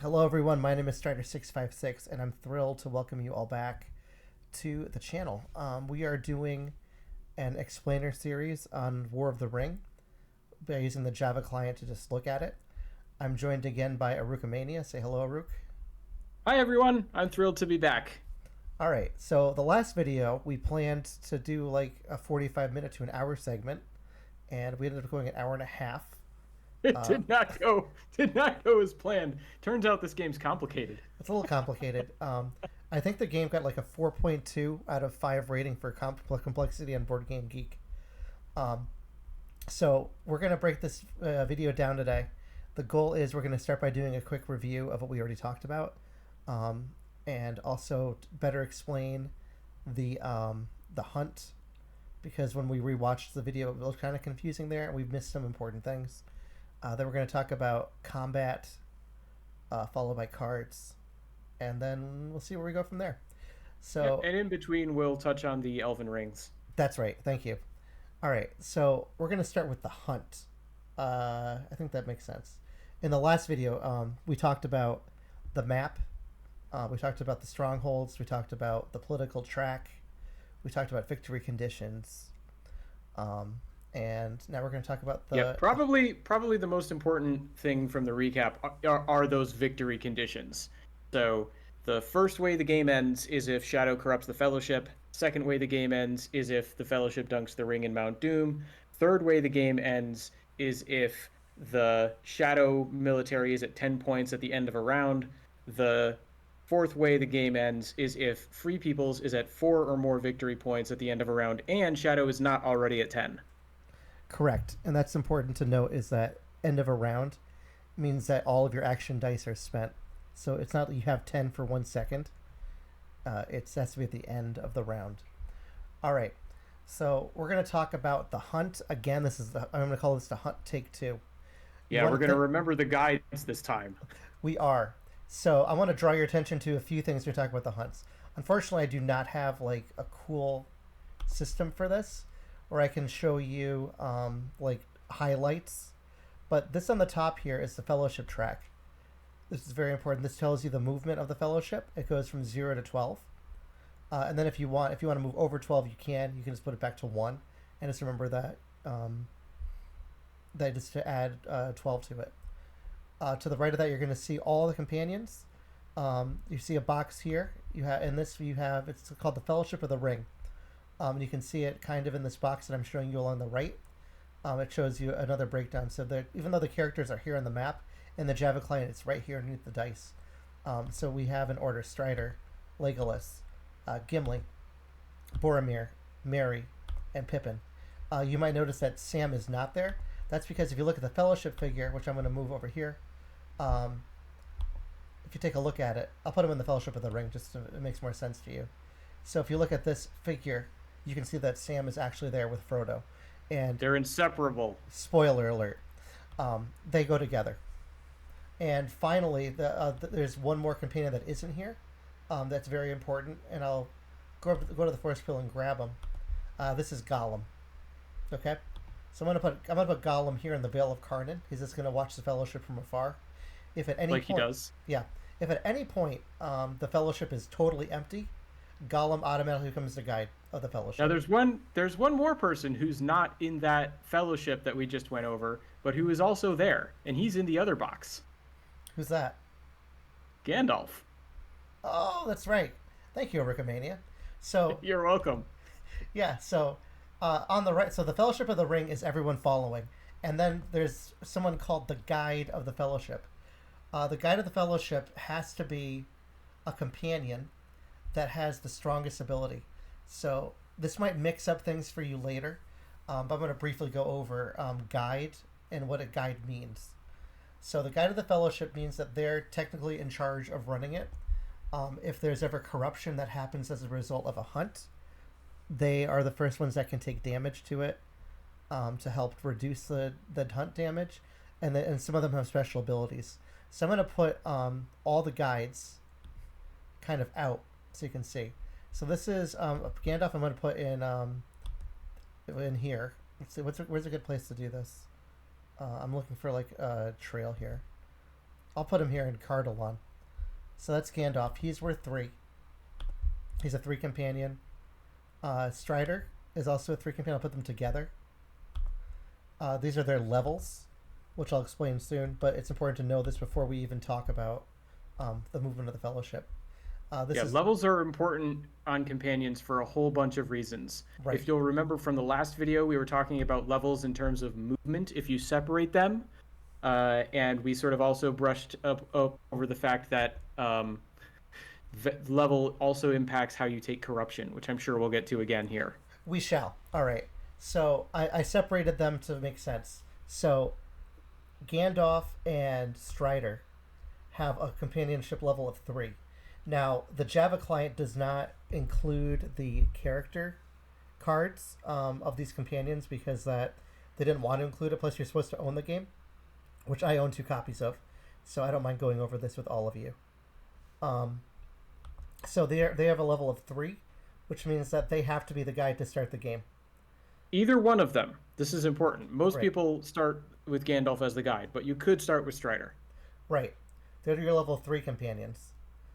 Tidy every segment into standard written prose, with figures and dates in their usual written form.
Hello, everyone. My name is Strider656, and I'm thrilled to welcome you all back to the channel. We are doing an explainer series on War of the Ring by using the Java client to just look at it. I'm joined again by Arukimania. Say hello, Aruk. Hi everyone, I'm thrilled to be back. All right, so the last video we planned to do like a 45-minute to an hour segment, and we ended up going an hour and a half. It did not go as planned. Turns out this game's complicated. It's a little complicated. I think the game got like a 4.2 out of 5 rating for complexity on Board Game Geek. Um, so we're going to break this video down today. The goal is we're going to start by doing a quick review of what we already talked about, and also better explain the hunt, because when we rewatched the video, it was kind of confusing there, and we've missed some important things. Then we're going to talk about combat, followed by cards, and then we'll see where we go from there. Yep, So and in between, we'll touch on the Elven Rings. that's right. Thank you. All right. So we're going to start with the hunt. I think that makes sense. In the last video, we talked about the map. We talked about the strongholds. We talked about the political track. We talked about victory conditions. Um, and now we're going to talk about Yep, probably the most important thing from the recap are those victory conditions. So the first way the game ends is if Shadow corrupts the Fellowship. Second way the game ends is if the Fellowship dunks the ring in Mount Doom. Third way the game ends is if the Shadow military is at 10 points at the end of a round. The fourth way the game ends is if Free Peoples is at 4 or more victory points at the end of a round and Shadow is not already at 10. Correct. And that's important to note, is that end of a round means that all of your action dice are spent. So it's not that you have 10 for 1 second. It has to be at the end of the round. All right. So we're going to talk about the hunt. Again, I'm going to call this the hunt take two. Yeah, we're going to remember the guides this time. We are. So I want to draw your attention to a few things when we talk about the hunts. Unfortunately, I do not have like a cool system for this where I can show you like highlights. But this on the top here is the fellowship track. This is very important. This tells you the movement of the fellowship. It goes from 0 to 12. And then if you want to move over 12, you can. You can just put it back to 1. And just remember that that just to add 12 to it. To the right of that, you're going to see all the companions. You see a box here. It's called the Fellowship of the Ring. You can see it kind of in this box that I'm showing you along the right. It shows you another breakdown. So even though the characters are here on the map, in the Java client, it's right here underneath the dice. So we have in order Strider, Legolas, Gimli, Boromir, Merry, and Pippin. You might notice that Sam is not there. That's because if you look at the Fellowship figure, which I'm going to move over here, if you take a look at it, I'll put him in the Fellowship of the Ring just so it makes more sense to you. So if you look at this figure, you can see that Sam is actually there with Frodo. And They're inseparable. spoiler alert, they go together. And finally, there's one more companion that isn't here. That's very important, and I'll go to the forest field and grab him. This is Gollum. Okay, so I'm gonna put Gollum here in the Vale of Carnan. He's just gonna watch the Fellowship from afar. If at any Like point, he does. yeah, if at any point the Fellowship is totally empty, Gollum automatically becomes the guide of the Fellowship. Now there's one more person who's not in that fellowship that we just went over, but who is also there, and he's in the other box. Who's that? Gandalf. Oh, that's right. Thank you, Arukimania. So You're welcome. yeah, so on the right, so the Fellowship of the Ring is everyone following, and then there's someone called the Guide of the Fellowship. The Guide of the Fellowship has to be a companion that has the strongest ability. So this might mix up things for you later, but I'm going to briefly go over guide and what a guide means. So the Guide of the Fellowship means that they're technically in charge of running it. If there's ever corruption that happens as a result of a hunt, they are the first ones that can take damage to it, to help reduce the hunt damage, and some of them have special abilities. So I'm going to put all the guides kind of out so you can see. So this is Gandalf. I'm going to put in here. Let's see, where's a good place to do this? I'm looking for like a trail here. I'll put him here in Cardalon. So that's Gandalf. He's worth 3. He's a 3 companion. Strider is also a 3 companion. I'll put them together. These are their levels, which I'll explain soon, but it's important to know this before we even talk about the movement of the Fellowship. Levels are important on companions for a whole bunch of reasons. Right. If you'll remember from the last video, we were talking about levels in terms of movement if you separate them. And we sort of also brushed up over the fact that level also impacts how you take corruption, which I'm sure we'll get to again here. We shall. All right. So I separated them to make sense. So Gandalf and Strider have a companionship level of 3. Now, the Java client does not include the character cards of these companions because that they didn't want to include it. Plus, you're supposed to own the game, which I own 2 copies of, so I don't mind going over this with all of you. So they have a level of 3, which means that they have to be the guide to start the game. Either one of them. This is important. Most Right. people start with Gandalf as the guide, but you could start with Strider. Right. They're your level 3 companions.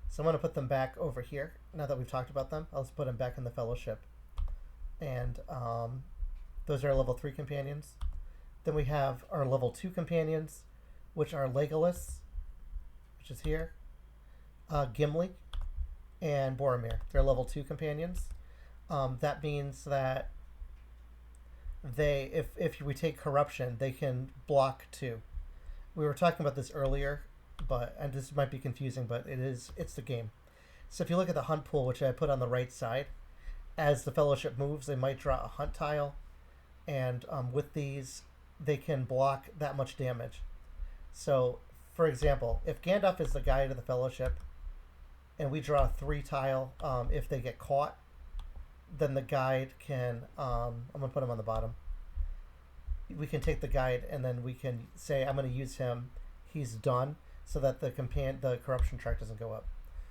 So I'm going to put them back over here. Now that we've talked about them, I'll just put them back in the Fellowship. And those are our level 3 companions. Then we have our level 2 companions, which are Legolas, which is here, Gimli, and Boromir. They're level 2 companions. That means that if we take corruption, they can block 2. We were talking about this earlier, and this might be confusing, but it's the game. So if you look at the hunt pool, which I put on the right side, as the Fellowship moves, they might draw a hunt tile, and with these, they can block that much damage. So, for example, if Gandalf is the guide of the Fellowship, and we draw a 3 tile, if they get caught, then the guide can. I'm gonna put him on the bottom. We can take the guide, and then we can say, "I'm going to use him. He's done," so that the corruption track doesn't go up.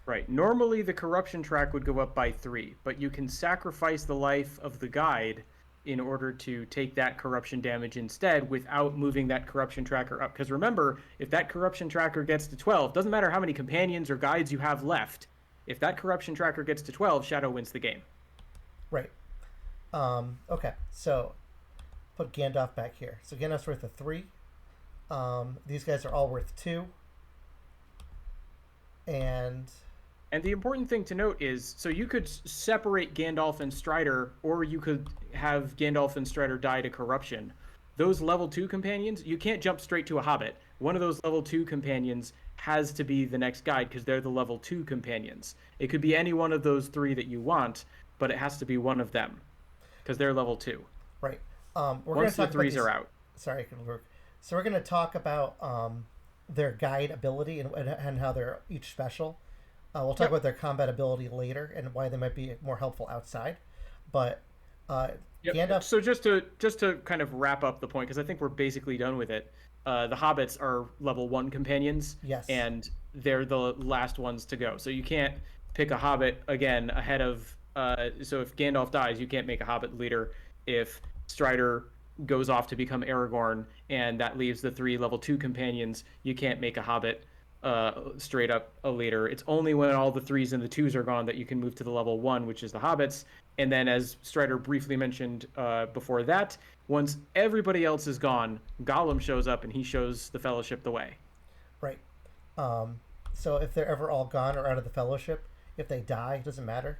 Right. Normally, the corruption track would go up by 3, but you can sacrifice the life of the guide in order to take that corruption damage instead without moving that corruption tracker up. Because remember, if that corruption tracker gets to 12, doesn't matter how many companions or guides you have left. If that corruption tracker gets to 12, Shadow wins the game. Right. Okay. So put Gandalf back here. So Gandalf's worth a 3. These guys are all worth 2. And the important thing to note is, so you could separate Gandalf and Strider, or you could have Gandalf and Strider die to corruption. Those level 2 companions, you can't jump straight to a hobbit. One of those level 2 companions has to be the next guide because they're the level 2 companions. It could be any one of those 3 that you want, but it has to be one of them because they're level 2. Right. Once the 3s are out. Sorry, it can work. So we're going to talk about their guide ability and how they're each special. We'll talk about their combat ability later and why they might be more helpful outside. But Gandalf. So just to kind of wrap up the point, because I think we're basically done with it. The hobbits are level 1 companions. Yes. And they're the last ones to go. So you can't pick a hobbit again ahead of. So if Gandalf dies, you can't make a hobbit leader. If Strider goes off to become Aragorn, and that leaves the 3 level 2 companions, you can't make a hobbit straight up a leader. It's only when all the 3s and the 2s are gone that you can move to the level 1, which is the hobbits. And then, as Strider briefly mentioned before that, once everybody else is gone, Gollum shows up and he shows the Fellowship the way. Right. So if they're ever all gone or out of the Fellowship, if they die, it doesn't matter.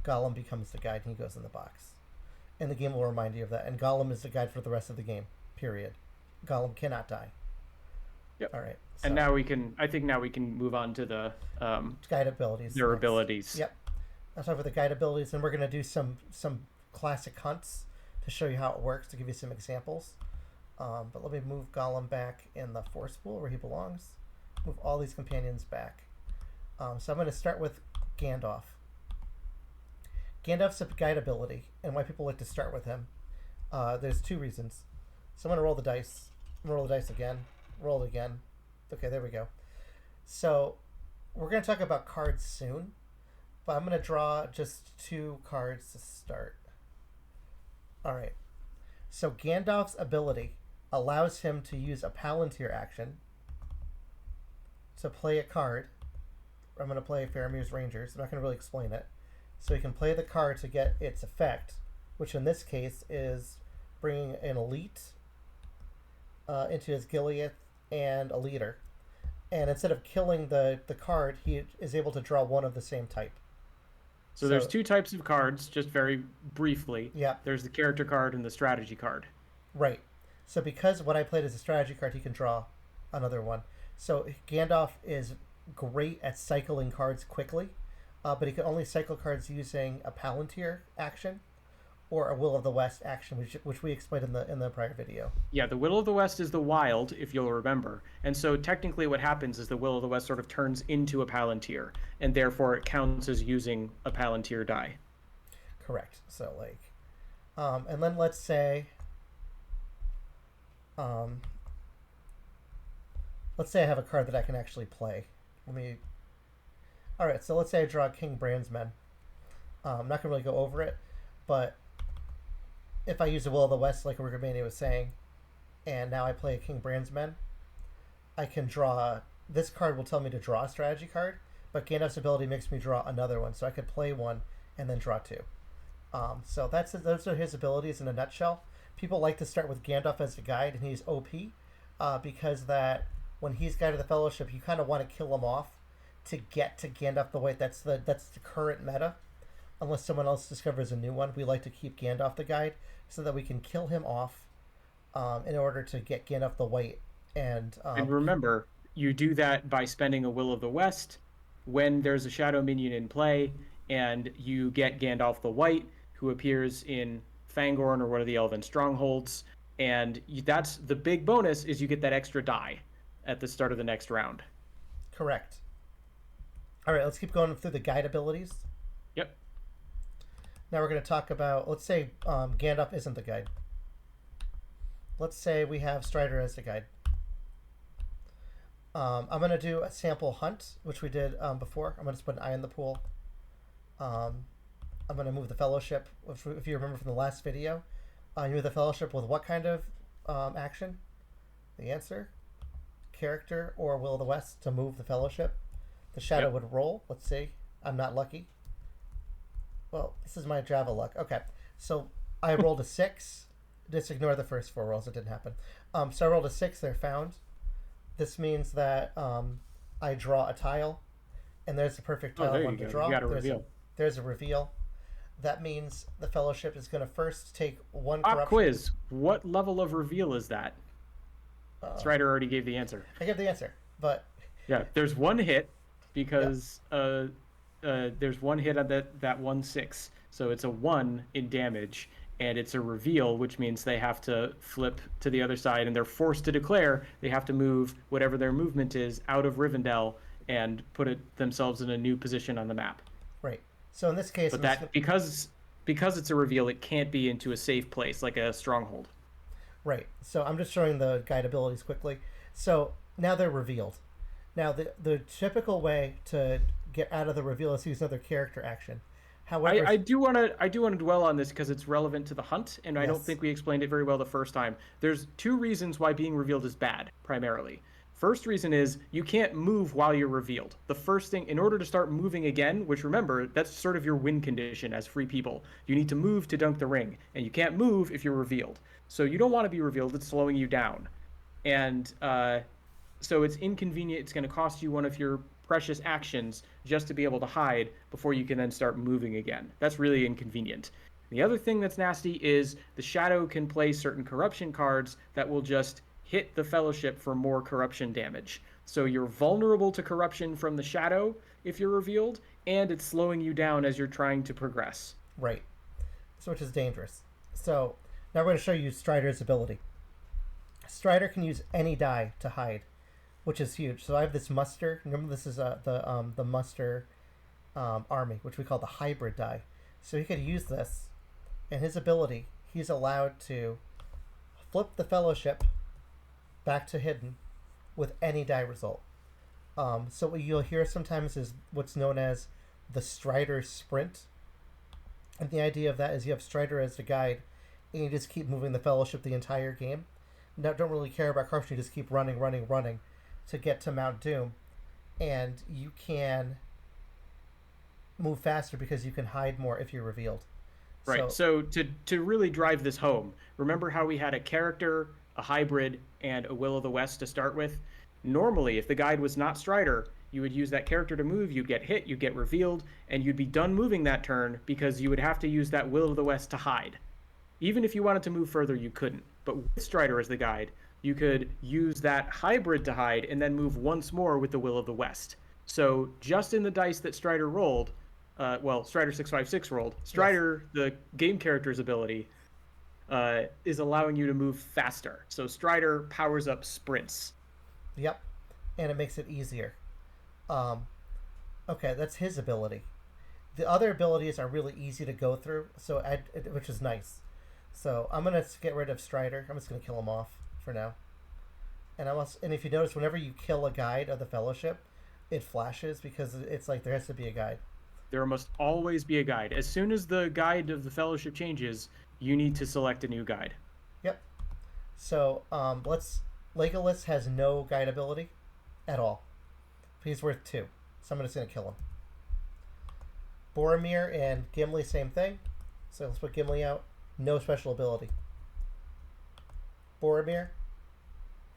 Gollum becomes the guide and he goes in the box. And the game will remind you of that. And Gollum is the guide for the rest of the game, period. Gollum cannot die. Yep. All right. So, and now we can move on to the guide abilities. Their abilities. Yep. Let's talk about the guide abilities, and we're going to do some classic hunts to show you how it works, to give you some examples. But let me move Gollum back in the force pool where he belongs. Move all these companions back. So I'm going to start with Gandalf. Gandalf's a guide ability, and why people like to start with him. There's 2 reasons. So I'm going to roll the dice. Roll the dice again. Roll it again. Okay, there we go. So we're going to talk about cards soon, but I'm going to draw just 2 cards to start. All right. So Gandalf's ability allows him to use a Palantir action. to play a card. I'm going to play Faramir's Rangers. I'm not going to really explain it. So he can play the card to get its effect, which in this case is bringing an elite into his Gilead and a leader. And instead of killing the card, he is able to draw one of the same type. So there's two types of cards, just very briefly. Yeah. There's the character card and the strategy card. Right. So because what I played is a strategy card, he can draw another one. So Gandalf is great at cycling cards quickly, but he can only cycle cards using a Palantir action or a Will of the West action, which we explained in the prior video. Yeah, the Will of the West is the wild, if you'll remember. And so technically what happens is the Will of the West sort of turns into a Palantir, and therefore it counts as using a Palantir die. Correct. So and then let's say I have a card that I can actually play. Alright, so let's say I draw King Brandsmen. I'm not going to really go over it, but if I use the Will of the West, like Arukimania was saying, and now I play a King Brandsmen, I can draw... This card will tell me to draw a strategy card, but Gandalf's ability makes me draw another one, so I could play one and then draw two. So those are his abilities in a nutshell. People like to start with Gandalf as a guide, and he's OP, because that when he's Guide of the Fellowship, you kind of want to kill him off to get to Gandalf the White. That's the current meta. Unless someone else discovers a new one, we like to keep Gandalf the guide so that we can kill him off in order to get Gandalf the White. And remember, you do that by spending a Will of the West when there's a shadow minion in play, and you get Gandalf the White, who appears in Fangorn or one of the Elven strongholds, and that's the big bonus, is you get that extra die at the start of the next round. Correct. All right, let's keep going through the guide abilities. Yep. Now we're going to talk about, let's say Gandalf isn't the guide. Let's say we have Strider as the guide. I'm going to do a sample hunt, which we did before. I'm going to just put an eye in the pool. I'm going to move the Fellowship, which, if you remember from the last video. You move the Fellowship with what kind of action? The answer, character or Will of the West to move the Fellowship. The shadow would roll. Let's see. I'm not lucky. Well, this is my Java luck. Okay, so I rolled a 6. Just ignore the first 4 rolls. It didn't happen. So I rolled a 6. They're found. This means that I draw a tile, and there's the perfect tile I want to draw. You got a reveal. There's a reveal. That means the Fellowship is going to first take one Pop corruption. quiz. What level of reveal is that? Strider already gave the answer. I gave the answer, but... Yeah, there's one hit, because there's one hit on that 1/6. So it's a 1 in damage, and it's a reveal, which means they have to flip to the other side, and they're forced to declare they have to move whatever their movement is out of Rivendell and put themselves in a new position on the map. Right. So in this case... But that, because it's a reveal, it can't be into a safe place, like a stronghold. Right. So I'm just showing the guide abilities quickly. So now they're revealed. Now the typical way to get out of the reveal is to use another character action. However, I do want to dwell on this because it's relevant to the hunt, and I don't think we explained it very well the first time. There's 2 reasons why being revealed is bad, primarily. First reason is you can't move while you're revealed. The first thing, in order to start moving again, which remember, that's sort of your win condition as free people, you need to move to dunk the ring, and you can't move if you're revealed. So you don't want to be revealed, it's slowing you down. And so it's inconvenient, it's going to cost you one of your precious actions just to be able to hide before you can then start moving again. That's really inconvenient. The other thing that's nasty is the Shadow can play certain corruption cards that will just hit the Fellowship for more corruption damage. So you're vulnerable to corruption from the Shadow if you're revealed, and it's slowing you down as you're trying to progress. Right. So which is dangerous. So now we're going to show you Strider's ability. Strider can use any die to hide, which is huge. So I have this muster. Remember, this is the muster army, which we call the hybrid die. So he could use this, and his ability, he's allowed to flip the Fellowship back to hidden with any die result. So what you'll hear sometimes is what's known as the Strider sprint. And the idea of that is you have Strider as the guide, and you just keep moving the Fellowship the entire game. Now, don't really care about corruption, you just keep running to get to Mount Doom. and you can move faster because you can hide more if you're revealed. Right. So, So to really drive this home, remember how we had a character, a hybrid, and a Will of the West to start with? Normally, if the guide was not Strider, you would use that character to move, you'd get hit, you'd get revealed, and you'd be done moving that turn because you would have to use that Will of the West to hide. Even if you wanted to move further, you couldn't. But with Strider as the guide, you could use that hybrid to hide and then move once more with the Will of the West. So just in the dice that Strider rolled, Strider 656 rolled, yes. Strider, the game character's ability, is allowing you to move faster. So Strider powers up sprints. Yep. And it makes it easier. Um, okay, that's his ability. The other abilities are really easy to go through, which is nice. So I'm gonna get rid of Strider. I'm just gonna kill him off for now. And if you notice, whenever you kill a guide of the Fellowship, it flashes because it's like there has to be a guide. There must always be a guide. As soon as the guide of the Fellowship changes, you need to select a new guide. Yep. So let's. Legolas has no guide ability at all. He's worth 2, so I'm just gonna kill him. Boromir and Gimli, same thing. So let's put Gimli out. No special ability. Boromir,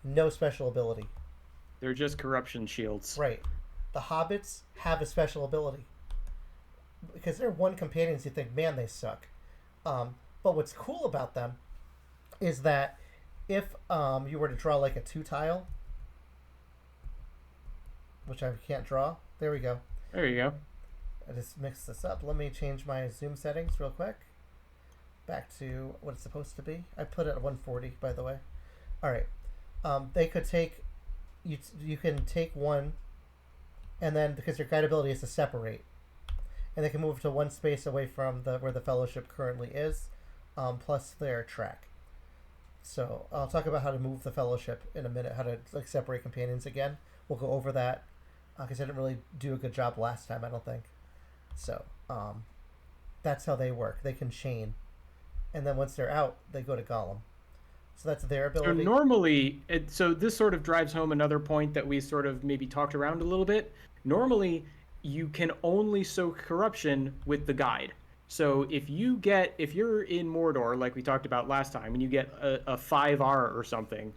no special ability. They're just corruption shields. Right. The hobbits have a special ability. Because they're one companions, you think, man, they suck. But what's cool about them is that if you were to draw like a 2 tile, which I can't draw, there we go. There you go. I just mixed this up. Let me change my zoom settings real quick. Back to what it's supposed to be. I put it at 140, by the way. All right. They could take. You can take one, and then because your guide ability is to separate, and they can move to one space away from where the Fellowship currently is, plus their track. So I'll talk about how to move the Fellowship in a minute. How to like separate companions again. We'll go over that because I didn't really do a good job last time. I don't think. So that's how they work. They can chain, and then once they're out, they go to Gollum. So that's their So ability. normally, so this sort of drives home another point that we sort of maybe talked around a little bit. Normally, you can only soak corruption with the guide. So if you're in Mordor, like we talked about last time, and you get a 5R or something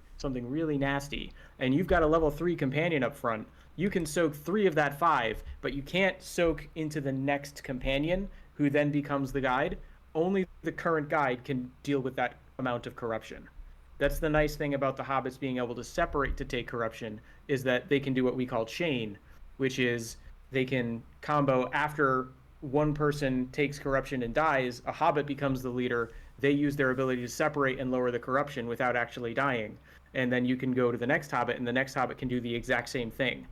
really nasty, and you've got a level 3 companion up front, you can soak 3 of that 5, but you can't soak into the next companion, who then becomes the guide. Only the current guide can deal with that amount of corruption. That's the nice thing about the hobbits being able to separate to take corruption, is that they can do what we call chain, which is they can combo after one person takes corruption and dies, a hobbit becomes the leader, they use their ability to separate and lower the corruption without actually dying. And then you can go to the next hobbit, and the next hobbit can do the exact same thing.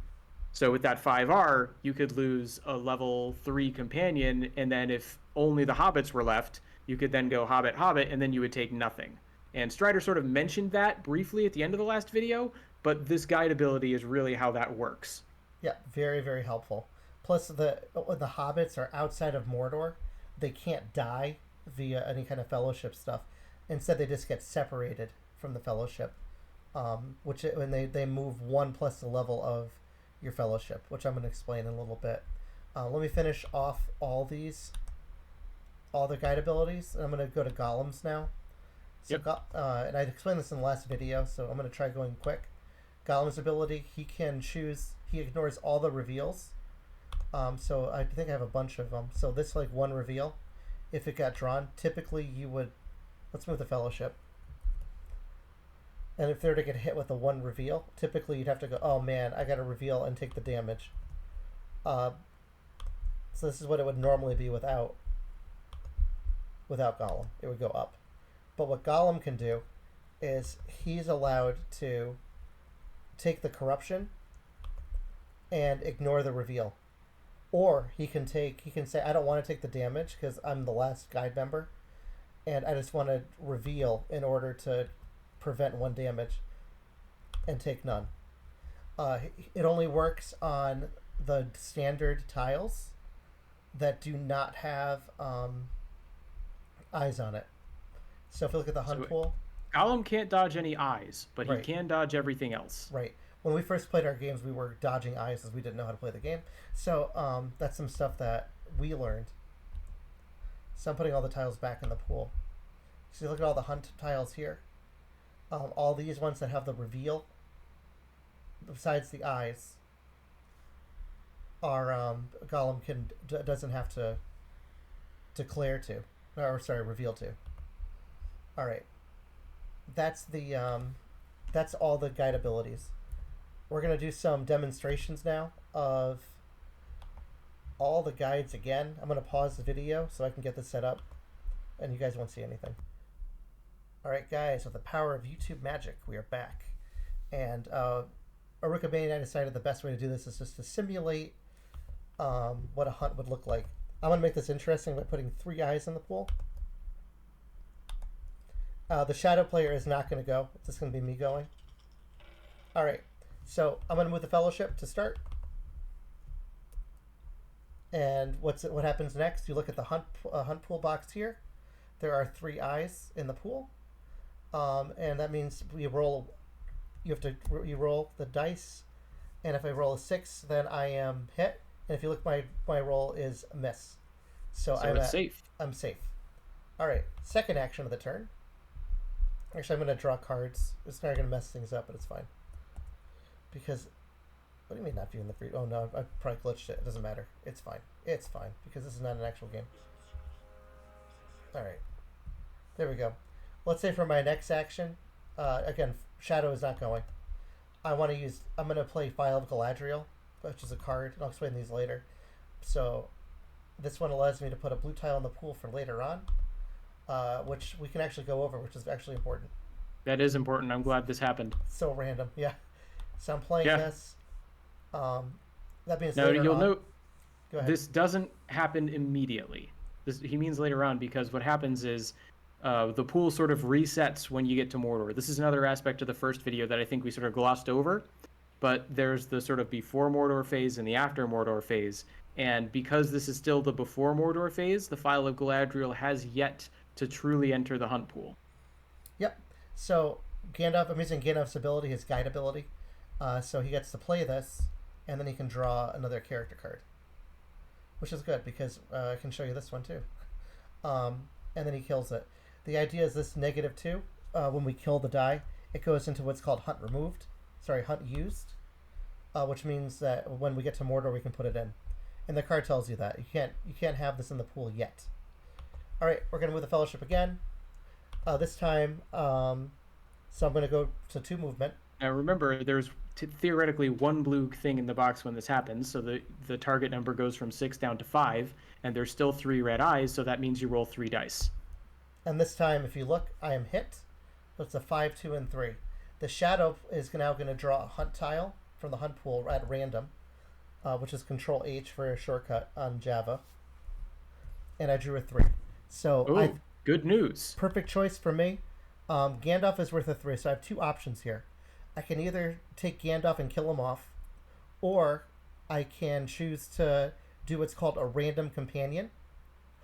So with that 5R, you could lose a level 3 companion, and then if only the hobbits were left, you could then go hobbit, hobbit, and then you would take nothing. And Strider sort of mentioned that briefly at the end of the last video, but this guide ability is really how that works. Yeah, very very helpful. Plus, when the hobbits are outside of Mordor, they can't die via any kind of Fellowship stuff. Instead, they just get separated from the Fellowship, when they move 1 plus the level of your Fellowship, which I'm going to explain in a little bit. Let me finish off all the guide abilities. I'm going to go to Golems now. So, Yep. and I explained this in the last video, so I'm going to try going quick. Golem's ability, he ignores all the reveals. So I think I have a bunch of them. So this like one reveal, if it got drawn, typically let's move the Fellowship. And if they're to get hit with a 1 reveal, typically you'd have to go, oh man, I got to reveal and take the damage. So this is what it would normally be without Gollum. It would go up. But what Gollum can do is he's allowed to take the corruption and ignore the reveal. Or he can say, I don't want to take the damage because I'm the last guide member, and I just want to reveal in order to prevent 1 damage and take none. It only works on the standard tiles that do not have eyes on it. So if you look at the hunt pool, Gollum can't dodge any eyes, but Right. he can dodge everything else. right? when we first played our games, we were dodging eyes as we didn't know how to play the game. So that's some stuff that we learned. So I'm putting all the tiles back in the pool. So you look at all the hunt tiles here. All these ones that have the reveal, besides the eyes, are Gollum doesn't have to declare to, or sorry, reveal to. All right, that's that's all the guide abilities. We're gonna do some demonstrations now of all the guides again. I'm gonna pause the video so I can get this set up, and you guys won't see anything. All right, guys, with the power of YouTube magic, we are back, and Arukimania and I decided the best way to do this is just to simulate what a hunt would look like. I'm gonna make this interesting by putting 3 eyes in the pool. The shadow player is not going to go. It's just going to be me going. All right. So I'm going to move the fellowship to start. And what happens next? You look at the hunt pool box here. There are 3 eyes in the pool, and that means you roll. You roll the dice, and if I roll a 6, then I am hit. And if you look, my roll is a miss. So it's safe. I'm safe. All right. Second action of the turn. Actually, I'm going to draw cards. It's not going to mess things up, but it's fine. Because, what do you mean not viewing the free? Oh no, I probably glitched it. It doesn't matter. It's fine. It's fine, because this is not an actual game. Alright. There we go. Let's say for my next action, again, Shadow is not going. I'm going to play File of Galadriel, which is a card, and I'll explain these later. So, this one allows me to put a blue tile in the pool for later on. Which we can actually go over, which is actually important. That is important. I'm glad this happened. So random, yeah. So I'm playing this. That means now you'll note Go ahead. This doesn't happen immediately. He means later on, because what happens is the pool sort of resets when you get to Mordor. This is another aspect of the first video that I think we sort of glossed over, but there's the sort of before Mordor phase and the after Mordor phase. And because this is still the before Mordor phase, the File of Galadriel has yet to truly enter the hunt pool. Yep. So Gandalf, I'm using Gandalf's ability, his guide ability. So he gets to play this, and then he can draw another character card, which is good because I can show you this one too. And then he kills it. The idea is this -2. When we kill the die, it goes into what's called hunt removed. Sorry, hunt used, which means that when we get to Mordor, we can put it in. And the card tells you that you can't have this in the pool yet. All right, we're going to move the fellowship again. This time, so I'm going to go to 2 movement. Now remember, there's theoretically 1 blue thing in the box when this happens, so the target number goes from 6 down to 5, and there's still 3 red eyes, so that means you roll 3 dice. And this time, if you look, I am hit. So it's a 5, 2, and 3. The shadow is now going to draw a hunt tile from the hunt pool at random, which is Control H for a shortcut on Java. And I drew a 3. So good news. Perfect choice for me. Gandalf is worth a 3, so I have 2 options here. I can either take Gandalf and kill him off, or I can choose to do what's called a random companion.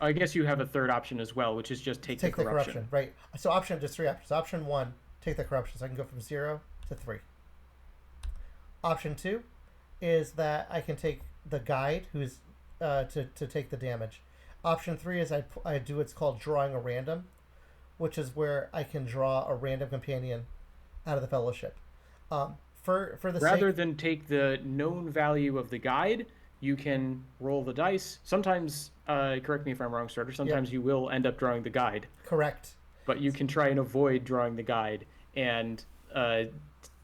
I guess you have a third option as well, which is just take the corruption. Right. So there's 3 options. Option 1, take the corruption, so I can go from 0 to 3. Option 2 is that I can take the guide, who's to take the damage. Option 3 is I do what's called drawing a random, which is where I can draw a random companion out of the fellowship. Rather than take the known value of the guide, you can roll the dice. Sometimes, correct me if I'm wrong, Starter, sometimes you will end up drawing the guide. Correct. But you can try and avoid drawing the guide and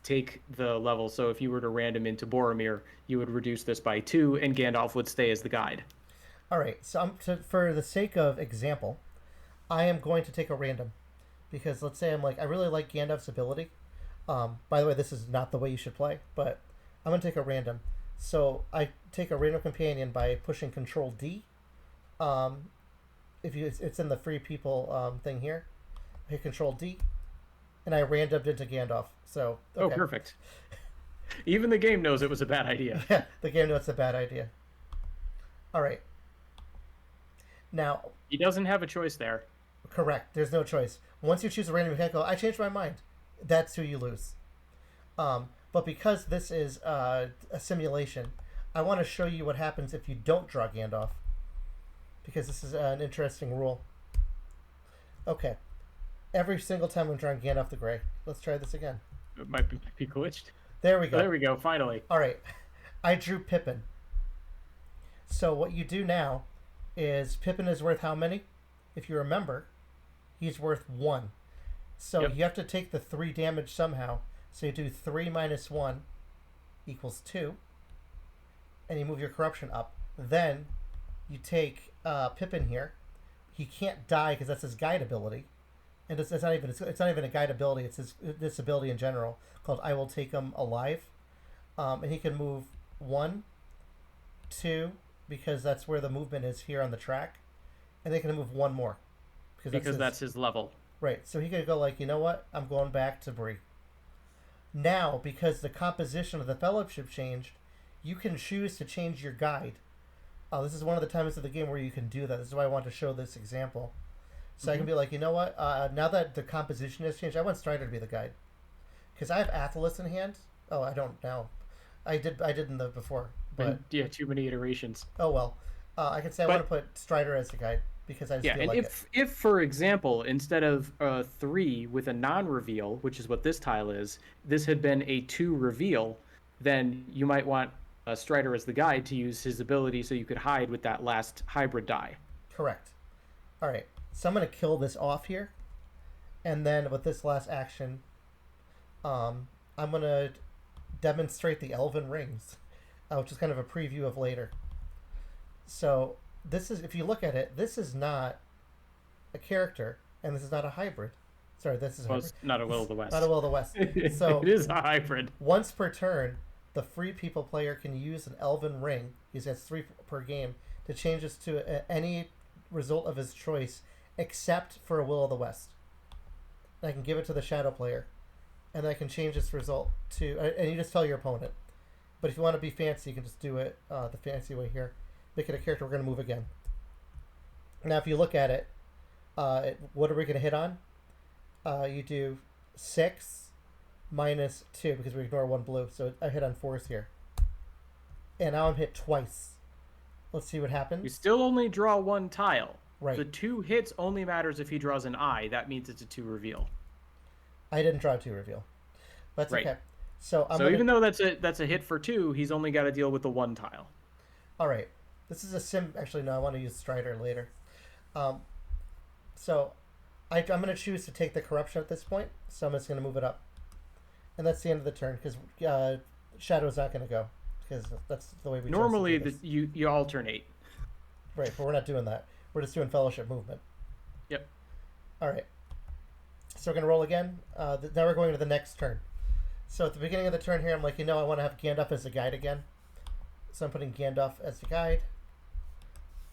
take the level. So if you were to random into Boromir, you would reduce this by 2, and Gandalf would stay as the guide. All right, so for the sake of example, I am going to take a random, because let's say I really like Gandalf's ability. By the way, this is not the way you should play, but I'm going to take a random. So I take a random companion by pushing Control D. It's in the free people thing here. I hit Control D, and I randomed into Gandalf. So okay. Oh, perfect. Even the game knows it was a bad idea. Yeah, the game knows it's a bad idea. All right. Now he doesn't have a choice there. Correct. There's no choice. Once you choose a random, you can't go, I changed my mind. That's who you lose. But because this is a simulation, I want to show you what happens if you don't draw Gandalf, because this is an interesting rule. Okay, every single time I'm drawing Gandalf the Grey. Let's try this again. It might be glitched. There we Oh, go. there we go. Finally. All right, I drew Pippin. So what you do now is Pippin is worth how many? If you remember, he's worth 1. So Yep. you have to take the 3 damage somehow. So you do 3 minus 1 equals 2. And you move your corruption up. Then you take Pippin here. He can't die because that's his guide ability. And it's not even a guide ability. It's his disability in general called I Will Take Him Alive. And he can move 1, 2, because that's where the movement is here on the track. And they can move 1 more. Because that's his level. Right, so he could go like, you know what? I'm going back to Bree. Now, because the composition of the fellowship changed, you can choose to change your guide. This is one of the times of the game where you can do that. This is why I want to show this example. So I can be like, you know what? Now that the composition has changed, I want Strider to be the guide. Because I have Athelas in hand. Oh, I don't now. I did in the before. But yeah, too many iterations. oh well. I can say I want to put Strider as the guide. Because I just feel and like if for example, instead of 3 with a non-reveal, which is what this tile is, this had been a 2 reveal, then you might want Strider as the guide to use his ability so you could hide with that last hybrid die. Correct. All right, so I'm gonna kill this off here, and then with this last action, I'm gonna demonstrate the Elven Rings, which is kind of a preview of later. So this is, if you look at it, this is not a character, and this is not a hybrid. Sorry, this is It's not a Will of the West. not a Will of the West. So it is a hybrid. once per turn, the Free People player can use an Elven Ring. He has 3 per game to change this to any result of his choice, except for a Will of the West. And I can give it to the Shadow player, and I can change this result to. And you just tell your opponent. But if you want to be fancy, you can just do it the fancy way here. Make it a character we're going to move again. Now, if you look at it, what are we going to hit on? You do 6 minus 2 because we ignore 1 blue. So I hit on 4s here. And now I'm hit twice. Let's see what happens. You still only draw 1 tile. Right. The 2 hits only matters if he draws an eye. That means it's a 2 reveal. I didn't draw a 2 reveal. That's right. okay. So even though that's a hit for 2, he's only got to deal with the 1 tile. All right. This is a sim. Actually, no, I want to use Strider later. So I'm going to choose to take the corruption at this point. So I'm just going to move it up. And that's the end of the turn because Shadow's not going to go because that's the way we normally you alternate. Right, but we're not doing that. We're just doing fellowship movement. Yep. All right. So we're going to roll again. Now we're going to the next turn. So at the beginning of the turn here, I'm like, I want to have Gandalf as the guide again. So I'm putting Gandalf as the guide.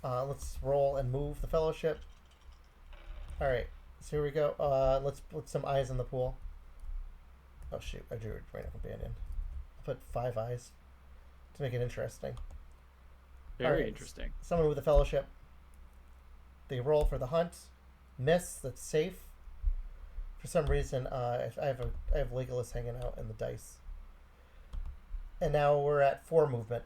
Let's roll and move the fellowship. All right. So here we go. Let's put some eyes in the pool. Oh shoot! I drew a random companion. I'll put 5 eyes to make it interesting. Very interesting. Someone with the fellowship. They roll for the hunt. Miss. That's safe. For some reason, I have Legolas hanging out in the dice. And now we're at 4 movement.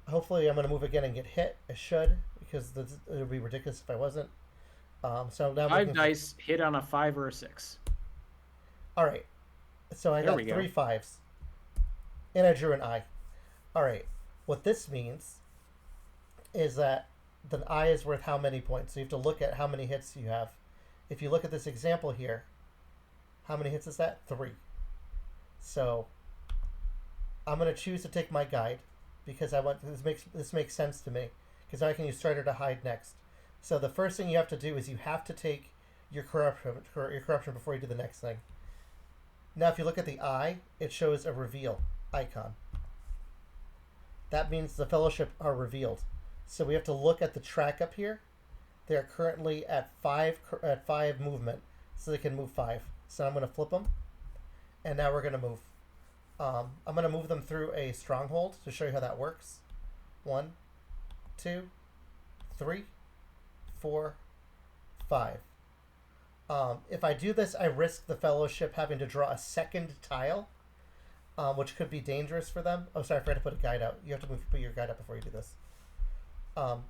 Hopefully, I'm going to move again and get hit. I should, because it would be ridiculous if I wasn't. So now 5 dice hit on a 5 or a 6. All right. So I got 3 5s. And I drew an eye. All right. What this means is that the eye is worth how many points? So you have to look at how many hits you have. If you look at this example here, how many hits is that? 3. So I'm going to choose to take my guide because I want this makes sense to me because now I can use Strider to hide next. So the first thing you have to do is you have to take your corruption before you do the next thing. Now if you look at the eye, it shows a reveal icon. That means the fellowship are revealed. So we have to look at the track up here. They are currently at 5 movement, so they can move 5. So I'm going to flip them, and now we're going to move. I'm going to move them through a stronghold to show you how that works. 1, 2, 3, 4, 5. If I do this, I risk the fellowship having to draw a second tile. which could be dangerous for them. Oh, sorry, I forgot to put a guide out. You have to put your guide up before you do this. Um,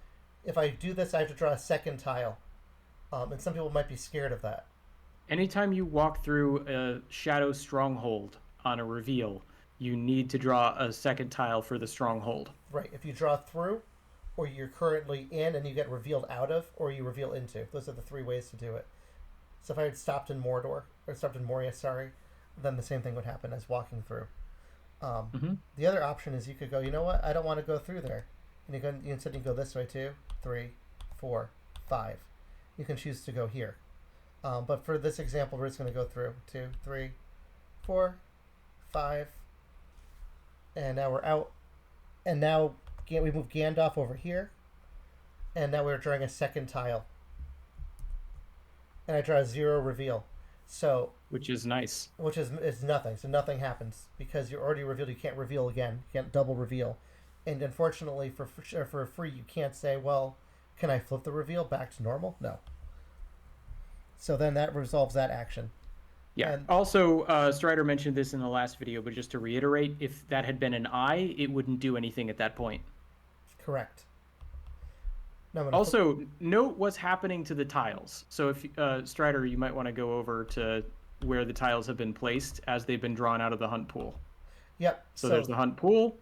if I do this, I have to draw a second tile, and some people might be scared of that. Anytime you walk through a shadow stronghold on a reveal, you need to draw a second tile for the stronghold. Right. If you draw through, or you're currently in and you get revealed out of, or you reveal into. Those are the three ways to do it. So if I had stopped in Mordor, or stopped in Moria, sorry, then the same thing would happen as walking through. Mm-hmm. The other option is you could go, you know what, I don't want to go through there. And you instead you go this way, 2, 3, 4, 5. You can choose to go here. But for this example, we're just going to go through 2, 3, 4, 5. And now we're out. And now we move Gandalf over here. And now we're drawing a second tile. And I draw a 0 reveal. So, which is nice. Which is nothing. So nothing happens because you're already revealed. You can't reveal again. You can't double reveal. And unfortunately, for free, you can't say, well, can I flip the reveal back to normal? No. So then that resolves that action. Yeah. And also, Strider mentioned this in the last video, but just to reiterate, if that had been an eye, it wouldn't do anything at that point. Correct. Also, note what's happening to the tiles. So if Strider, you might want to go over to where the tiles have been placed as they've been drawn out of the hunt pool. Yep. So there's the hunt pool.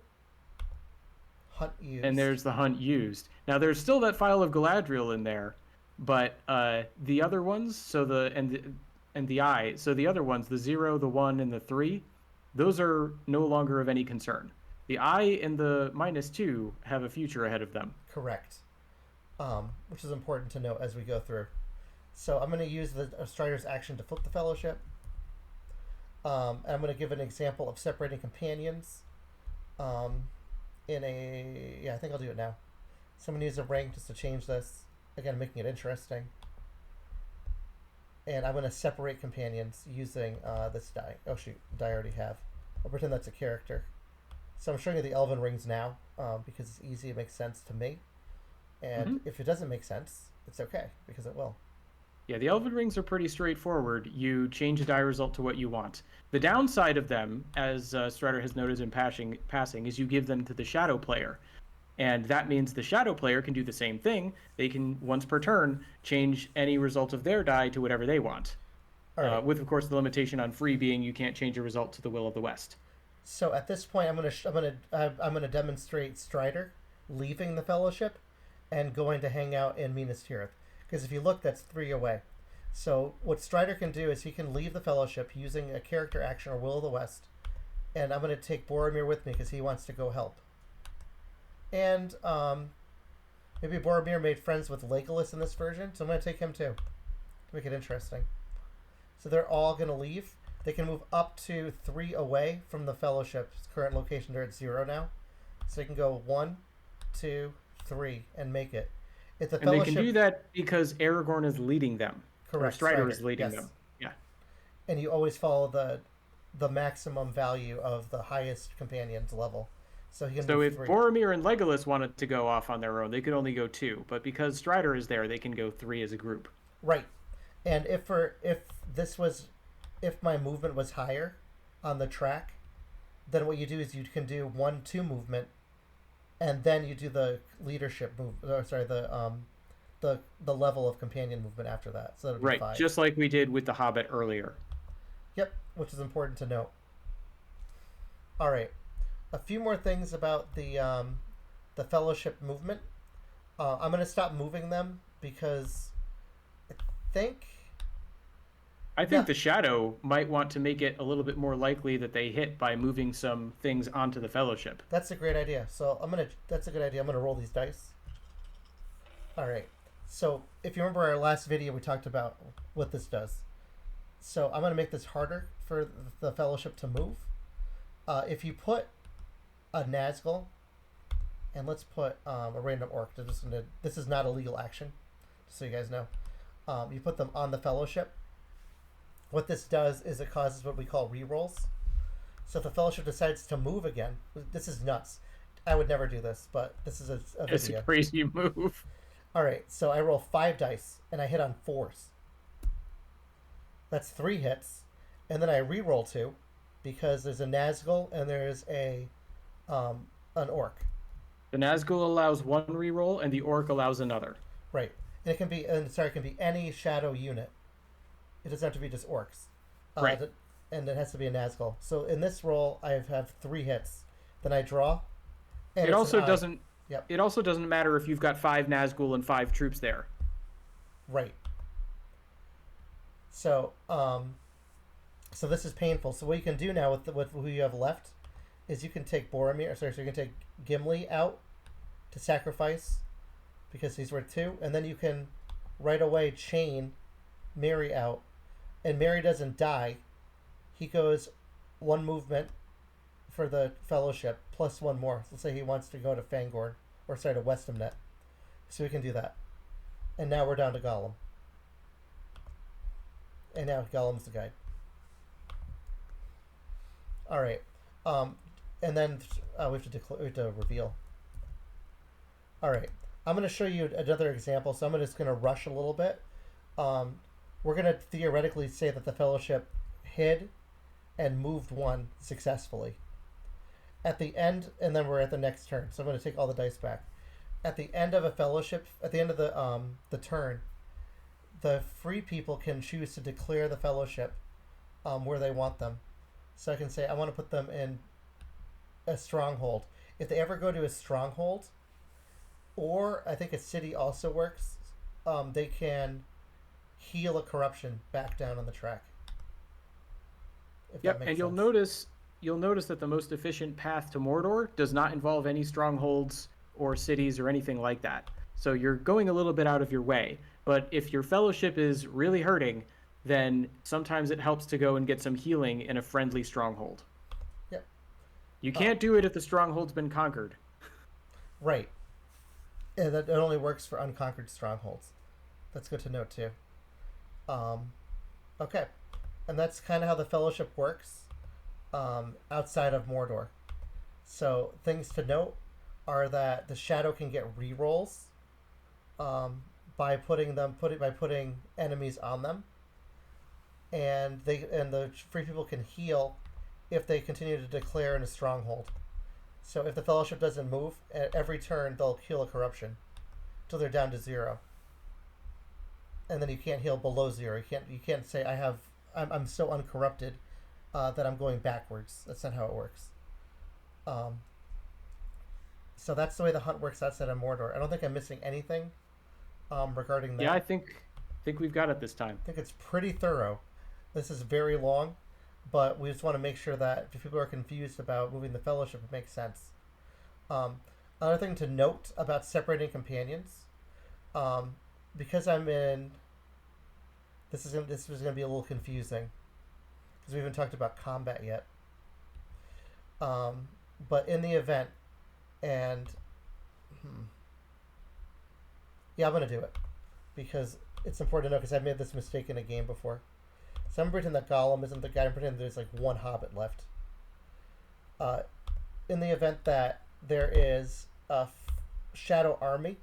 Hunt used. And there's the hunt used. Now there's still that file of Galadriel in there, but the other ones, so the eye, so the other ones, the 0, the 1, and the 3, those are no longer of any concern. The eye and the -2 have a future ahead of them. Correct. Which is important to note as we go through. So I'm going to use the Strider's action to flip the Fellowship. I'm going to give an example of separating companions. I think I'll do it now. So I'm going to use a ring just to change this. Again, making it interesting. And I'm going to separate companions using this die. Oh shoot, the die I already have. I'll pretend that's a character. So I'm showing you the Elven Rings now because it's easy, it makes sense to me. And if it doesn't make sense, it's okay, because it will. Yeah, the Elven Rings are pretty straightforward. You change a die result to what you want. The downside of them, as Strider has noted in passing, is you give them to the Shadow player. And that means the Shadow player can do the same thing. They can, once per turn, change any result of their die to whatever they want. Right. With, of course, the limitation on free being you can't change a result to the will of the West. So at this point, I'm gonna demonstrate Strider leaving the Fellowship and going to hang out in Minas Tirith. Because if you look, that's 3 away. So what Strider can do is he can leave the Fellowship using a character action or Will of the West. And I'm going to take Boromir with me because he wants to go help. And maybe Boromir made friends with Legolas in this version, so I'm going to take him too to make it interesting. So they're all going to leave. They can move up to 3 away from the Fellowship's current location. They're at 0 now. So they can go 1, 2, 3 and make it. If the Fellowship... they can do that because Aragorn is leading them. Correct. Or Strider is leading them. Yeah. And you always follow the maximum value of the highest companion's level. So he can So move if 3. Boromir and Legolas wanted to go off on their own, they could only go 2. But because Strider is there, they can go 3 as a group. Right. And if my movement was higher on the track, then what you do is you can do 1-2 movement, and then you do the leadership move. The level of companion movement after that. So that would be 5. Just like we did with the Hobbit earlier. Yep, which is important to note. All right, a few more things about the Fellowship movement. I'm going to stop moving them because I think the Shadow might want to make it a little bit more likely that they hit by moving some things onto the Fellowship. That's a great idea. So that's a good idea. I'm gonna roll these dice. All right. So if you remember our last video, we talked about what this does. So I'm gonna make this harder for the Fellowship to move. If you put a Nazgul, and let's put a random orc. This is not a legal action, just so you guys know. You put them on the Fellowship. What this does is it causes what we call rerolls. So if the Fellowship decides to move again, this is nuts. I would never do this, but this is a video. It's a crazy move. All right, so I roll 5 dice, and I hit on 4s. That's 3 hits, and then I re-roll 2, because there's a Nazgul and there's a an orc. The Nazgul allows one reroll, and the Orc allows another. Right. And it can be and sorry, it can be any shadow unit. It doesn't have to be just orcs. Right. And it has to be a Nazgul. So in this roll, I have 3 hits. Then I draw, and It it's an also eye. doesn't. Yep. It also doesn't matter if you've got 5 Nazgul and 5 troops there. Right. So so this is painful. So what you can do now with who you have left is you can take Boromir. Sorry, so you can take Gimli out to sacrifice because he's worth 2, and then you can right away chain Merry out, and Merry doesn't die. He goes 1 movement for the Fellowship plus 1 more. So let's say he wants to go to Fangorn, or sorry, to Westamnet. So we can do that. And now we're down to Gollum. And now Gollum's the guide. All right. And then we have to reveal. All right. I'm going to show you another example. So I'm just going to rush a little bit. We're going to theoretically say that the Fellowship hid and moved 1 successfully. At the end, and then we're at the next turn. So I'm going to take all the dice back. At the end of a Fellowship, at the end of the turn, the free people can choose to declare the Fellowship where they want them. So I can say I want to put them in a stronghold. If they ever go to a stronghold, or I think a city also works, they can heal a corruption back down on the track. Yep, and you'll notice that the most efficient path to Mordor does not involve any strongholds or cities or anything like that. So you're going a little bit out of your way. But if your Fellowship is really hurting, then sometimes it helps to go and get some healing in a friendly stronghold. Yep. You can't do it if the stronghold's been conquered. Right. Yeah, that it only works for unconquered strongholds. That's good to know too. Okay, and that's kind of how the Fellowship works outside of Mordor. So things to note are that the Shadow can get rerolls by putting enemies on them, and the free people can heal if they continue to declare in a stronghold. So if the Fellowship doesn't move, at every turn they'll heal a corruption till they're down to 0. And then you can't heal below 0. You can't say I'm so uncorrupted that I'm going backwards. That's not how it works. So that's the way the hunt works outside of Mordor. I don't think I'm missing anything regarding that. Yeah, I think we've got it this time. I think it's pretty thorough. This is very long, but we just want to make sure that if people are confused about moving the Fellowship, it makes sense. Another thing to note about separating companions, because I'm in. This was going to be a little confusing because we haven't talked about combat yet. But in the event, and yeah, I'm going to do it because it's important to know because I've made this mistake in a game before. So I'm pretending that Gollum isn't the guy. I'm pretending there's like 1 hobbit left. In the event that there is a shadow army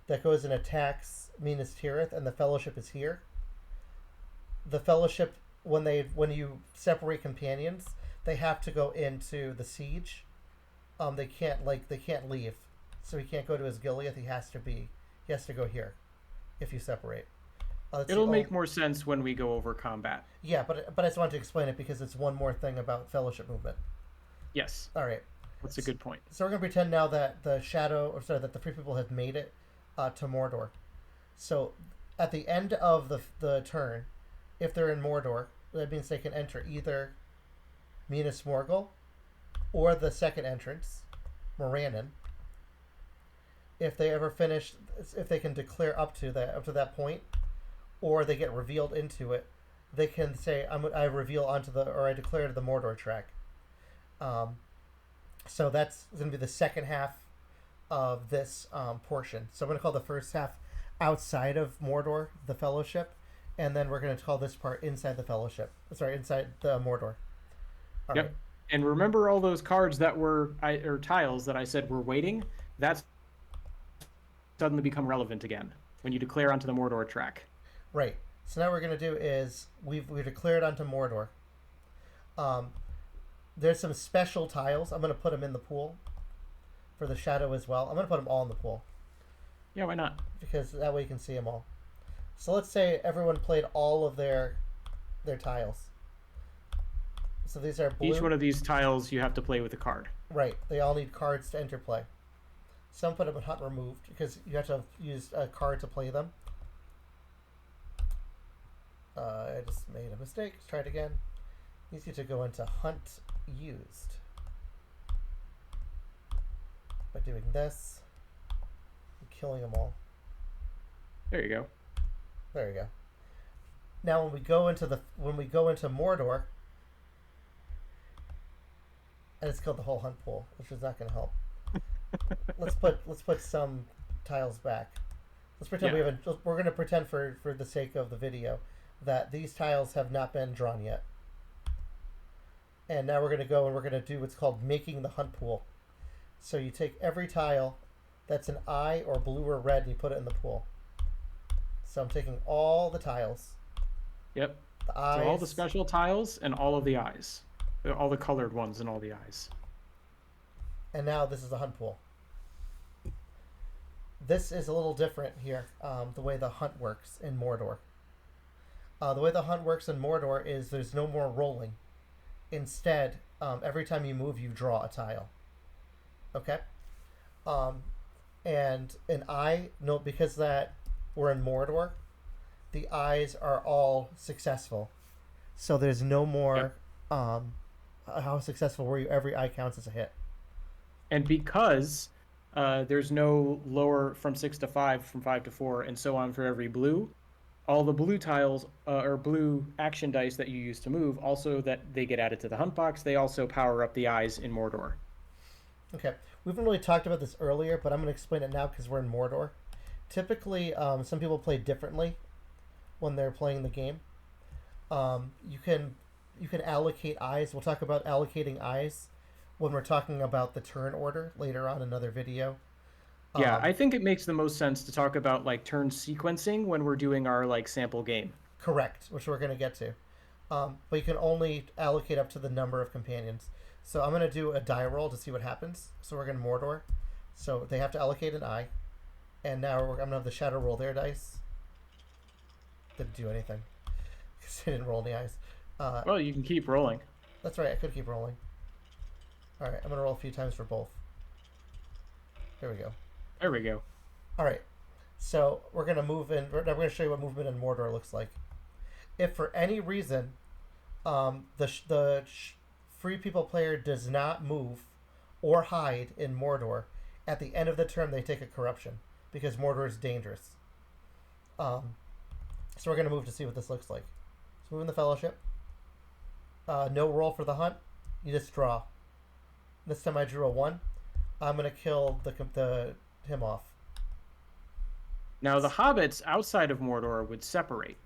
that goes and attacks Minas Tirith and the Fellowship is here, the Fellowship, when you separate companions, they have to go into the siege. They can't leave. So he can't go to his Gilead. He has to go here if you separate. It'll make more sense when we go over combat. Yeah, but I just wanted to explain it because it's one more thing about Fellowship movement. Yes. All right. That's a good point. So we're gonna pretend now that that the free people have made it to Mordor. So at the end of the turn, if they're in Mordor, that means they can enter either Minas Morgul or the second entrance, Morannon. If they ever finish, if they can declare up to that point, or they get revealed into it, they can say I reveal I declare to the Mordor track. So that's going to be the second half of this portion. So I'm going to call the first half outside of Mordor, the Fellowship, and then we're going to call this part inside the Fellowship. Sorry, inside the Mordor. All right. And remember all those cards or tiles that I said were waiting? That's suddenly become relevant again when you declare onto the Mordor track. Right. So now what we're going to do is we've declared onto Mordor. Um, there's some special tiles. I'm going to put them in the pool for the shadow as well. I'm going to put them all in the pool Yeah, why not? because that way you can see them all. So let's say everyone played all of their tiles. So these are blue. Each one of these tiles you have to play with a card. Right. They all need cards to enter play. Some put them in hunt removed because you have to use a card to play them. I just made a mistake. Let's try it again. Needs you to go into hunt used by doing this and killing them all. There you go. There you go. Now when we go into Mordor, and it's killed the whole hunt pool, which is not going to help. let's put some tiles back. Let's pretend we're going to pretend for the sake of the video that these tiles have not been drawn yet. And now we're going to go and we're going to do what's called making the hunt pool. So you take every tile that's an eye or blue or red and you put it in the pool. So I'm taking all the tiles. Yep. The eyes. So all the special tiles and all of the eyes. All the colored ones and all the eyes. And now this is the hunt pool. This is a little different here, the way the hunt works in Mordor. The way the hunt works in Mordor is there's no more rolling. Instead, every time you move, you draw a tile. Okay? And an eye, no, because that we're in Mordor, the eyes are all successful. So there's no more how successful were you? Every eye counts as a hit. And because there's no lower from 6 to 5, from 5 to 4, and so on for every blue, all the blue tiles or blue action dice that you use to move, also that they get added to the hunt box, they also power up the eyes in Mordor. Okay. We haven't really talked about this earlier, but I'm going to explain it now because we're in Mordor. Typically, some people play differently when they're playing the game. You can allocate eyes. We'll talk about allocating eyes when we're talking about the turn order later on in another video. Yeah, I think it makes the most sense to talk about like turn sequencing when we're doing our like sample game. Correct, which we're going to get to. But you can only allocate up to the number of companions. So I'm going to do a die roll to see what happens. So we're going to Mordor. So they have to allocate an eye. And now I'm going to have the shadow roll their dice. Didn't do anything. Because they didn't roll any eyes. Well, you can keep rolling. That's right, I could keep rolling. Alright, I'm going to roll a few times for both. There we go. There we go. Alright, so we're going to move in. I'm going to show you what movement in Mordor looks like. If for any reason the Free People player does not move or hide in Mordor, at the end of the turn they take a corruption because Mordor is dangerous. So we're going to move to see what this looks like. So move in the Fellowship. No roll for the hunt. You just draw. This time I drew a 1. I'm going to kill him off. Now the hobbits outside of Mordor would separate.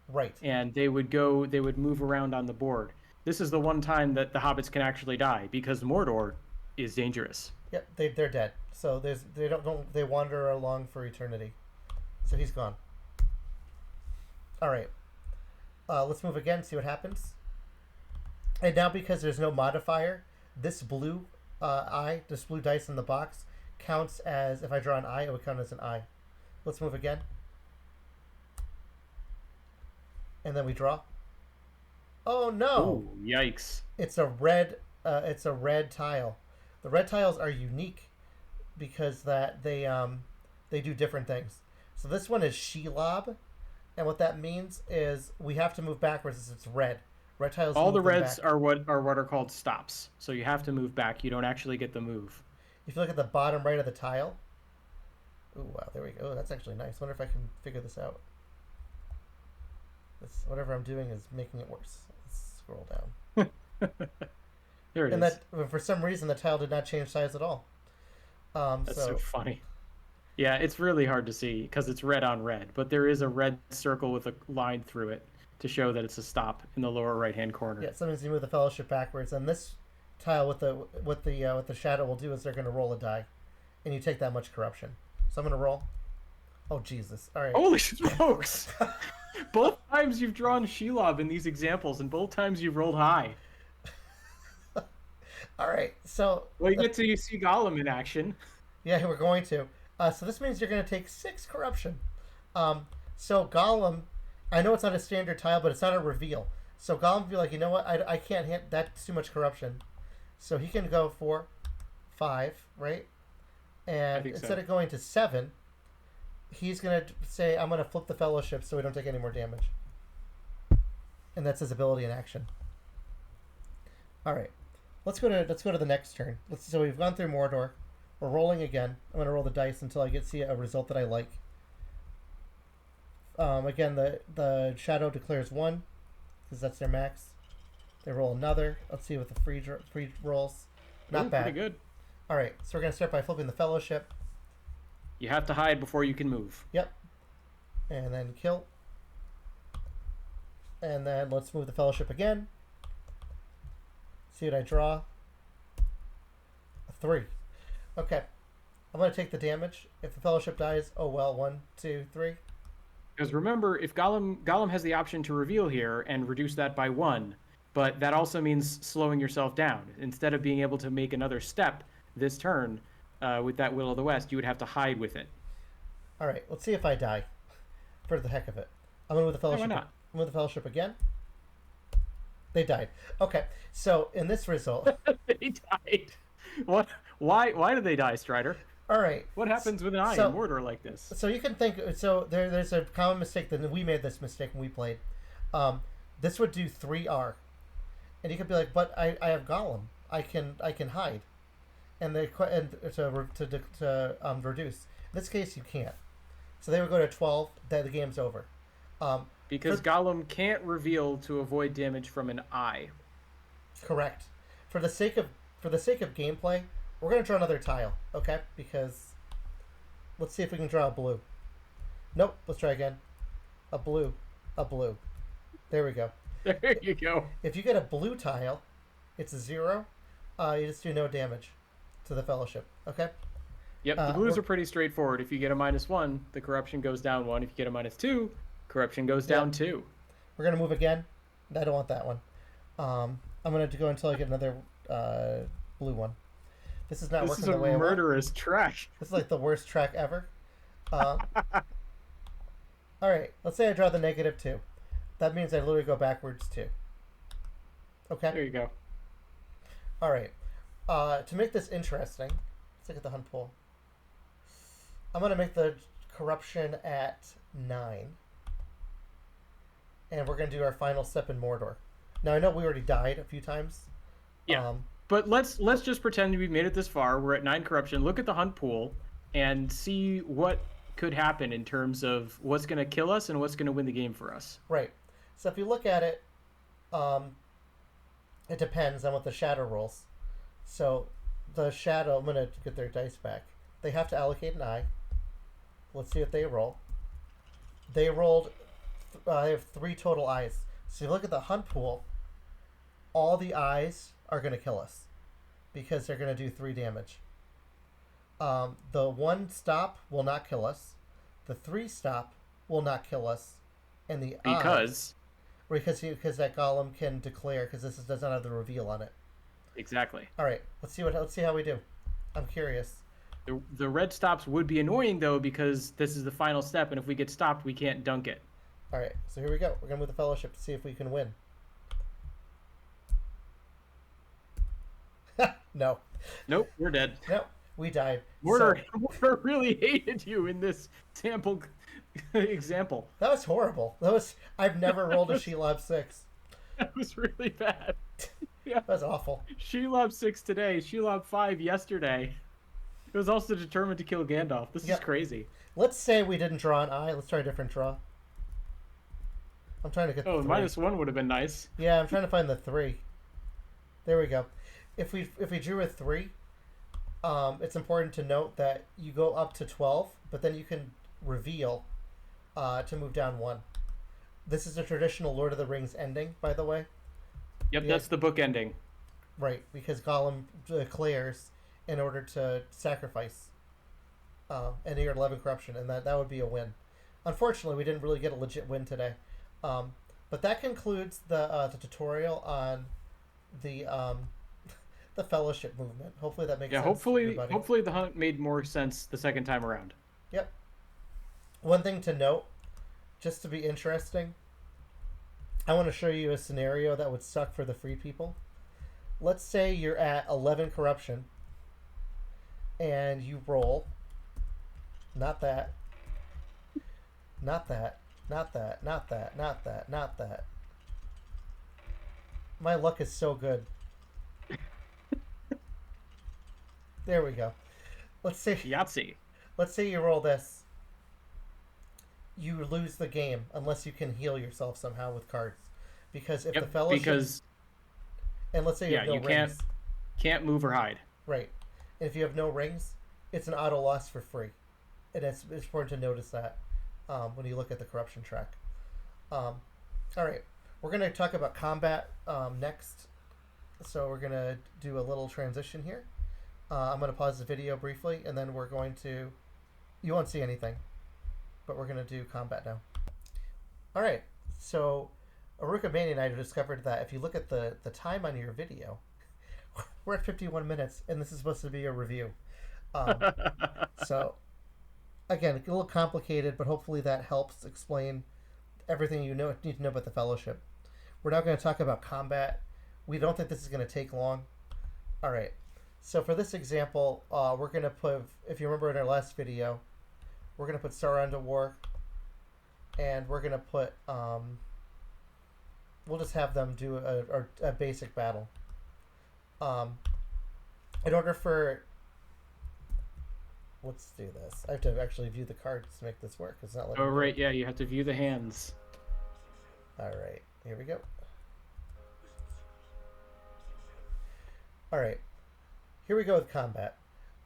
Right. And they would move around on the board. This is the one time that the hobbits can actually die because Mordor is dangerous. Yep, they're dead. So they wander along for eternity. So he's gone. All right. Let's move again, see what happens. And now because there's no modifier, this blue this blue dice in the box counts as, if I draw an eye, it would count as an eye. Let's move again. And then we draw. Oh no! Ooh, yikes! It's a red tile. The red tiles are unique because that they do different things. So this one is Shelob, and what that means is we have to move backwards as it's red. Red tiles. All the reds are what are called stops. So you have to move back. You don't actually get the move. If you look at the bottom right of the tile. Ooh, wow, there we go. That's actually nice. Wonder if I can figure this out. Whatever I'm doing is making it worse. Let's scroll down. There it is. And that, for some reason, the tile did not change size at all. That's so funny. Yeah, it's really hard to see because it's red on red, but there is a red circle with a line through it to show that it's a stop in the lower right-hand corner. Yeah, sometimes you move the Fellowship backwards, and this tile with the shadow will do is they're going to roll a die, and you take that much corruption. So I'm going to roll. Oh Jesus! All right. Holy smokes! Both times you've drawn Shelob in these examples, and both times you've rolled high. All right. So Well, you get to see Gollum in action. yeah, we're going to. So this means you're going to take 6 corruption. Um, so Gollum, I know it's not a standard tile, but it's not a reveal. So Gollum will be like, you know what? I can't hit. That's too much corruption. So he can go for 5, right? I And think instead so. of going to 7, he's going to say, I'm going to flip the fellowship so we don't take any more damage. And that's his ability in action. All right. Let's go to the next turn. So we've gone through Mordor. We're rolling again. I'm going to roll the dice until I see a result that I like. Again, the shadow declares 1 because that's their max. They roll another. Let's see what the free rolls. Not Ooh, bad. pretty good. All right, so we're gonna start by flipping the fellowship. You have to hide before you can move. Yep, and then kill. And then let's move the fellowship again. See what I draw. A 3. Okay, I'm gonna take the damage. If the fellowship dies, oh well. 1, 2, 3. Because remember, if Gollum has the option to reveal here and reduce that by 1, but that also means slowing yourself down. Instead of being able to make another step this turn with that Will of the West, you would have to hide with it. All right, let's see if I die. For the heck of it, I'm gonna move the Yeah, why fellowship. not? I'm move the fellowship again. They died. Okay, so in this result, They died. What? Why did they die, Strider? all right. What happens with an eye So in Mordor like this? So you can think. So there's a common mistake that we made this mistake when we played. This would do 3R, and you could be like, but I have Gollum. I can hide, and to reduce. In this case, you can't. So they would go to 12. Then the game's over. Because Gollum can't reveal to avoid damage from an eye. Correct. For the sake of gameplay, we're gonna draw another tile, okay? Because let's see if we can draw a blue. Nope. Let's try again. A blue. A blue. There we go. There you go. If you get a blue tile, it's a 0. You just do no damage to the fellowship. Okay. Yep, the blues are pretty straightforward. If you get a -1, the corruption goes down 1. If you get a -2, corruption goes down 2. We're gonna move again. I don't want that one. I'm gonna go until I get another blue one. This is not This working is a the way I want. murderous track. This is like the worst track ever. All right. Let's say I draw the -2. That means I literally go backwards 2. Okay. There you go. All right. To make this interesting, let's look at the hunt pool. I'm gonna make the corruption at 9, and we're gonna do our final step in Mordor. Now I know we already died a few times. Yeah. But let's just pretend we've made it this far. We're at 9 corruption. Look at the hunt pool and see what could happen in terms of what's going to kill us and what's going to win the game for us. Right. So if you look at it, it depends on what the shadow rolls. So the shadow, I'm gonna get their dice back. They have to allocate an eye. Let's see what they roll. They rolled. They have 3 total eyes. So if you look at the hunt pool, all the eyes are going to kill us because they're going to do 3 damage. The 1 stop will not kill us. The 3 stop will not kill us, and the because that Gollum can declare because does not have the reveal on it. Exactly. All right, let's see how we do. I'm curious. The red stops would be annoying though because this is the final step, and if we get stopped, we can't dunk it. All right, so here we go. We're gonna move the fellowship to see if we can win. No. Nope, we're dead. No, we died. Mordor really hated you in this sample example. That was horrible. I've never rolled a Shelob 6. That was really bad. Yeah. That was awful. Shelob 6 today, Shelob 5 yesterday. It was also determined to kill Gandalf. This is crazy. Let's say we didn't draw an eye. Let's try a different draw. I'm trying to get the 3. -1 would have been nice. Yeah, I'm trying to find the 3. There we go. If we drew a 3, it's important to note that you go up to 12, but then you can reveal to move down 1. This is a traditional Lord of the Rings ending, by the way. Yep, that's the book ending. Right, because Gollum declares in order to sacrifice, and you're at 11 corruption, and that would be a win. Unfortunately, we didn't really get a legit win today. But that concludes the tutorial on the the Fellowship movement. Hopefully that makes Yeah, sense to hopefully, everybody. hopefully the hunt made more sense the second time around. Yep. One thing to note, just to be interesting, I want to show you a scenario that would suck for the free people. Let's say you're at 11 corruption and you roll, not that, not that, not that, not that, not that, not that. My luck is so good. There we go. Let's say Yahtzee. let's say you roll this. You lose the game unless you can heal yourself somehow with cards. Because if the Yep. fellowship, Because and let's say you yeah, have no you rings, can't move or hide. right? And if you have no rings, it's an auto loss for free, and it's important to notice that when you look at the corruption track. All right, we're gonna talk about combat next, so we're gonna do a little transition here. I'm gonna pause the video briefly, and then we're going to. You won't see anything, but we're gonna do combat now. All right, so Arukimania and I discovered that if you look at the time on your video, we're at 51 minutes, and this is supposed to be a review. Um, so, again, a little complicated, but hopefully that helps explain everything you need to know about the Fellowship. We're now going to talk about combat. We don't think this is going to take long. All right. So for this example, we're going to put, if you remember in our last video, we're going to put Sauron to war, and we're going to put, we'll just have them do a basic battle. In order for, let's do this. I have to actually view the cards to make this work. It's not like. Oh right, yeah, you have to view the hands. All right, here we go. All right, here we go with combat.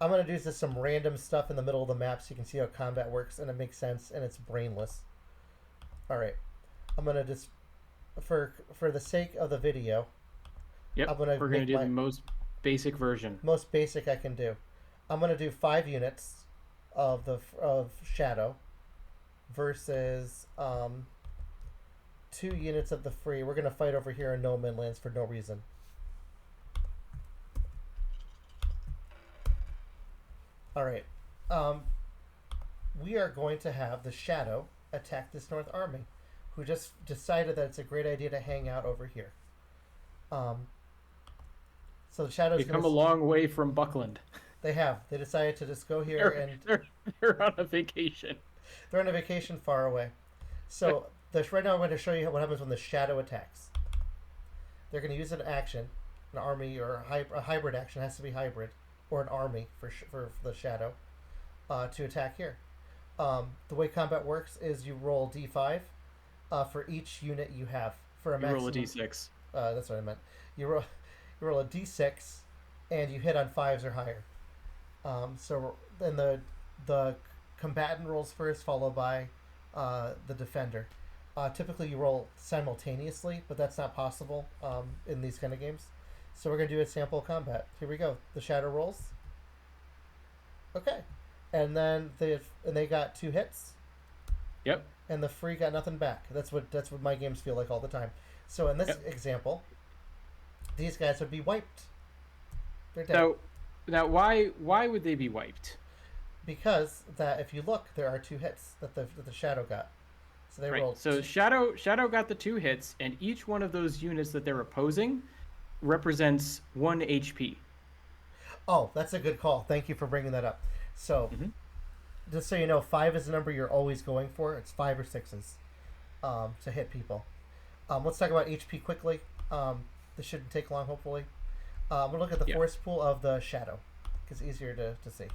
I'm gonna do just some random stuff in the middle of the map so you can see how combat works and it makes sense and it's brainless. All right, I'm gonna just for the sake of the video. Yep, we're gonna do the most basic version. Most basic I can do. I'm gonna do 5 units of shadow versus 2 units of the free. We're gonna fight over here in No Man Lands for no reason. All right. We are going to have the shadow attack this North Army, who just decided that it's a great idea to hang out over here. So the shadows come a long way from Buckland. They have. They decided to just go here and they're on a vacation. They're on a vacation far away. So right now I'm going to show you what happens when the shadow attacks. They're going to use an action, an army or a hybrid action. It has to be hybrid, or an army for the shadow to attack here. The way combat works is you roll d5 for each unit you have for a maximum. You roll a d6. That's what I meant. You roll a d6, and you hit on 5s or higher. So then the combatant rolls first, followed by the defender. Typically you roll simultaneously, but that's not possible in these kind of games. So we're going to do a sample combat. Here we go. The shadow rolls. Okay. And then they got 2 hits. Yep. And the free got nothing back. That's what my games feel like all the time. So in this example, these guys would be wiped. They're dead. Now why would they be wiped? Because that if you look, there are 2 hits that the shadow got. So they rolled. So shadow got the 2 hits, and each one of those units that they're opposing represents 1 HP. Oh, that's a good call. Thank you for bringing that up. So, just so you know, 5 is the number you're always going for. It's 5 or 6s to hit people. Let's talk about HP quickly. This shouldn't take long, hopefully. We'll look at the force pool of the shadow, because it's easier to see.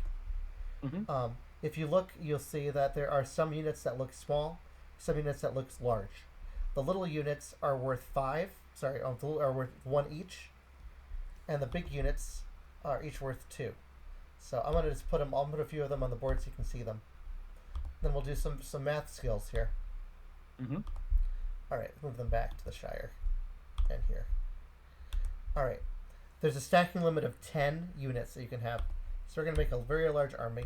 If you look, you'll see that there are some units that look small, some units that look large. The little units are worth 5. Are worth 1 each, and the big units are each worth 2. So I'm gonna just I'll put a few of them on the board so you can see them. Then we'll do some math skills here. All right, move them back to the Shire, and here. All right, there's a stacking limit of 10 units that you can have. So we're gonna make a very large army.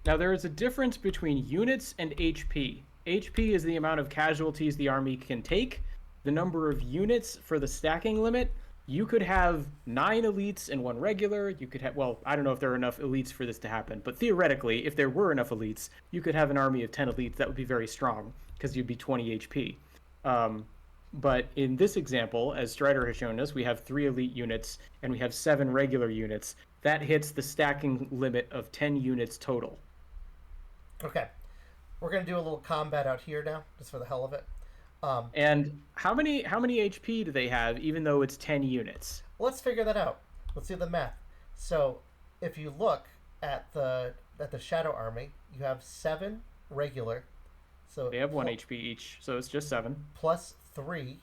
Now there is a difference between units and HP. HP is the amount of casualties the army can take. The number of units for the stacking limit you could have 9 elites and 1 regular. You could have, well, I don't know if there are enough elites for this to happen, but theoretically, if there were enough elites, you could have an army of 10 elites. That would be very strong because you'd be 20 HP. Um, but in this example, as Strider has shown us, we have 3 elite units and we have 7 regular units. That hits the stacking limit of 10 units total. Okay, we're gonna do a little combat out here now, just for the hell of it. Um, And how many HP do they have, even though it's 10 units? let's figure that out. Let's do the math. So, if you look at the Shadow Army, you have 7 regular. So They have 1 HP each, so it's just 7. plus 3.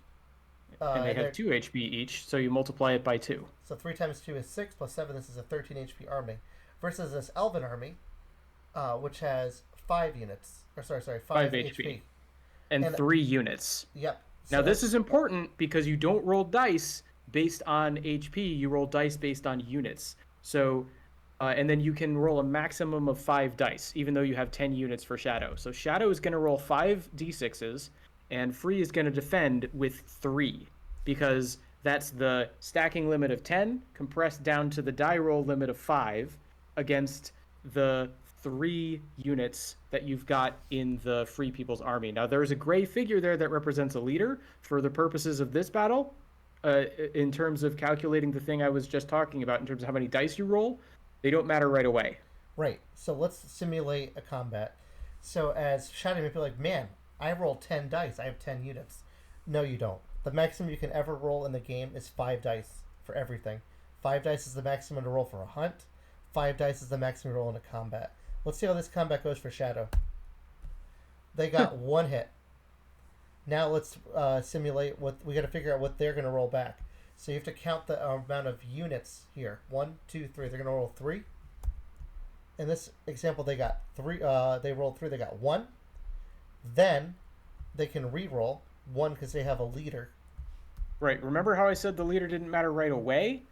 And they have 2 HP each, so you multiply it by 2. So 3 times 2 is 6, plus 7, this is a 13 HP army. Versus this Elven army, which has 5 units. Or sorry, 5 HP. And 3 units. Yep. Now, this is important because you don't roll dice based on HP, you roll dice based on units. So, and then you can roll a maximum of 5 dice, even though you have 10 units for Shadow. So Shadow is going to roll 5 d6s, and Free is going to defend with 3, because that's the stacking limit of 10 compressed down to the die roll limit of 5 against the 3 units that you've got in the Free People's Army. Now, there's a gray figure there that represents a leader for the purposes of this battle, in terms of calculating the thing I was just talking about, in terms of how many dice you roll. They don't matter right away. Right. So let's simulate a combat. So as Shadow may be like, man, I rolled 10 dice. I have 10 units. No, you don't. The maximum you can ever roll in the game is 5 dice for everything. 5 dice is the maximum to roll for a hunt. 5 dice is the maximum to roll in a combat. Let's see how this combat goes for Shadow. They got 1 hit. Now let's simulate what we got to figure out what they're going to roll back. So you have to count the amount of units here. 1, 2, 3. They're going to roll 3. In this example, they got 3. They rolled 3. They got 1. Then they can re-roll 1 because they have a leader. Right. Remember how I said the leader didn't matter right away?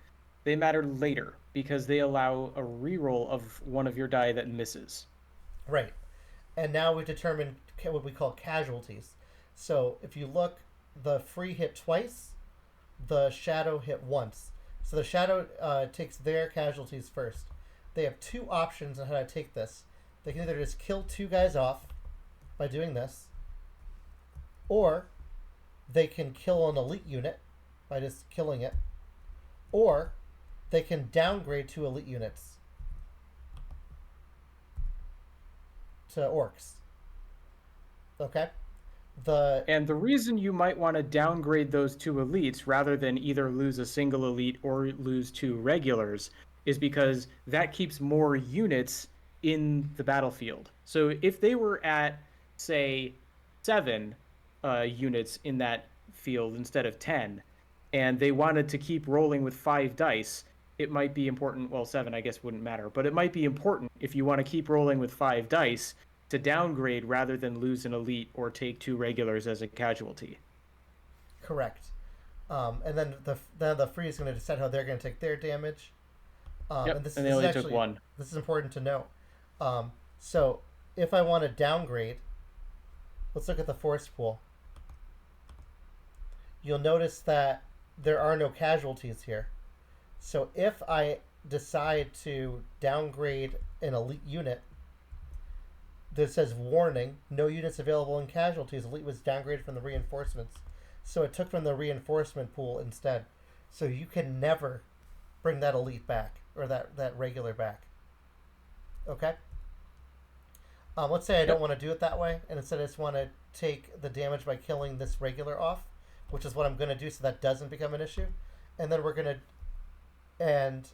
They matter later because they allow a re-roll of one of your die that misses. Right. And now we determine what we call casualties. So if you look, the Free hit twice, the Shadow hit once. So the Shadow takes their casualties first. They have 2 options on how to take this. They can either just kill 2 guys off by doing this, or they can kill an elite unit by just killing it, or they can downgrade 2 elite units to orcs. Okay? And the reason you might want to downgrade those 2 elites rather than either lose a single elite or lose 2 regulars is because that keeps more units in the battlefield. So if they were at, say, 7 units in that field instead of 10, and they wanted to keep rolling with 5 dice, it might be important, well, 7 I guess wouldn't matter, but it might be important if you want to keep rolling with 5 dice to downgrade rather than lose an elite or take 2 regulars as a casualty. Correct. And then the Free is going to decide how they're going to take their damage. Yep, and they only took 1. This is important to note. So if I want to downgrade, let's look at the force pool. You'll notice that there are no casualties here. So if I decide to downgrade an elite unit, that says warning, no units available in casualties. Elite was downgraded from the reinforcements. So it took from the reinforcement pool instead. So you can never bring that elite back, or that regular back. Okay? Let's say I don't want to do it that way, and instead I just want to take the damage by killing this regular off, which is what I'm going to do so that doesn't become an issue. And then and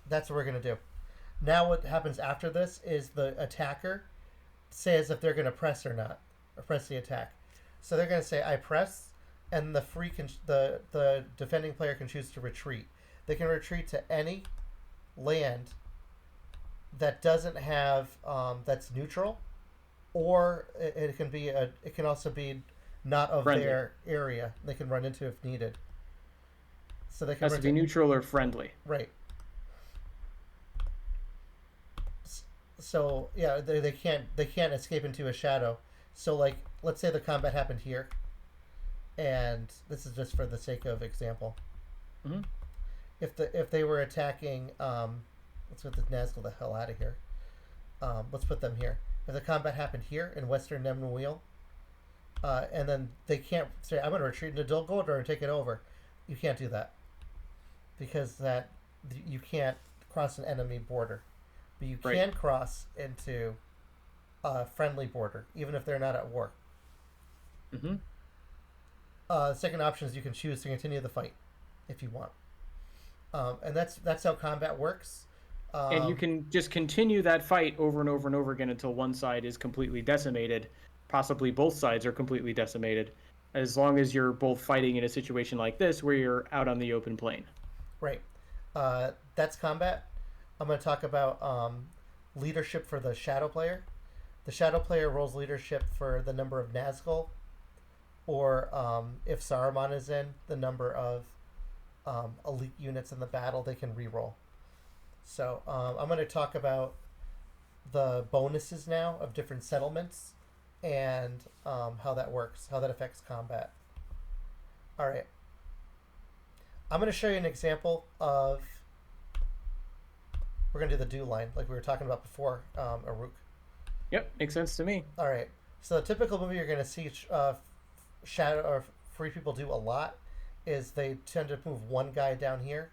that's what we're going to do. Now what happens after this is the attacker says if they're going to press or not, or press the attack. So they're going to say, I press, and the defending player can choose to retreat. They can retreat to any land that doesn't have, that's neutral, or it can also be not of Friendly. their area. They can run into if needed. So they can Has to be neutral or friendly. Right. So yeah, they can't escape into a shadow. So like, let's say the combat happened here, and this is just for the sake of example. Mm-hmm. if they were attacking, let's get the Nazgul the hell out of here. Let's put them here. If the combat happened here in Western Nemuil, and then they can't say, "I'm going to retreat into Dol Guldur and take it over." You can't do that because that you can't cross an enemy border, but you Right. can cross into a friendly border, even if they're not at war. Mm-hmm. The second option is you can choose to continue the fight if you want, and that's how combat works. And you can just continue that fight over and over and over again until one side is completely decimated. Possibly both sides are completely decimated, as long as you're both fighting in a situation like this where you're out on the open plain. Right. That's combat. I'm going to talk about leadership for the shadow player. The shadow player rolls leadership for the number of Nazgul, or if Saruman is in, the number of elite units in the battle they can reroll. So I'm going to talk about the bonuses now of different settlements and how that works, how that affects combat. All right. I'm going to show you an example of. We're going to do the do line like we were talking about before, Aruk. Yep, makes sense to me. All right. So the typical movie you're going to see shadow or free people do a lot is they tend to move one guy down here,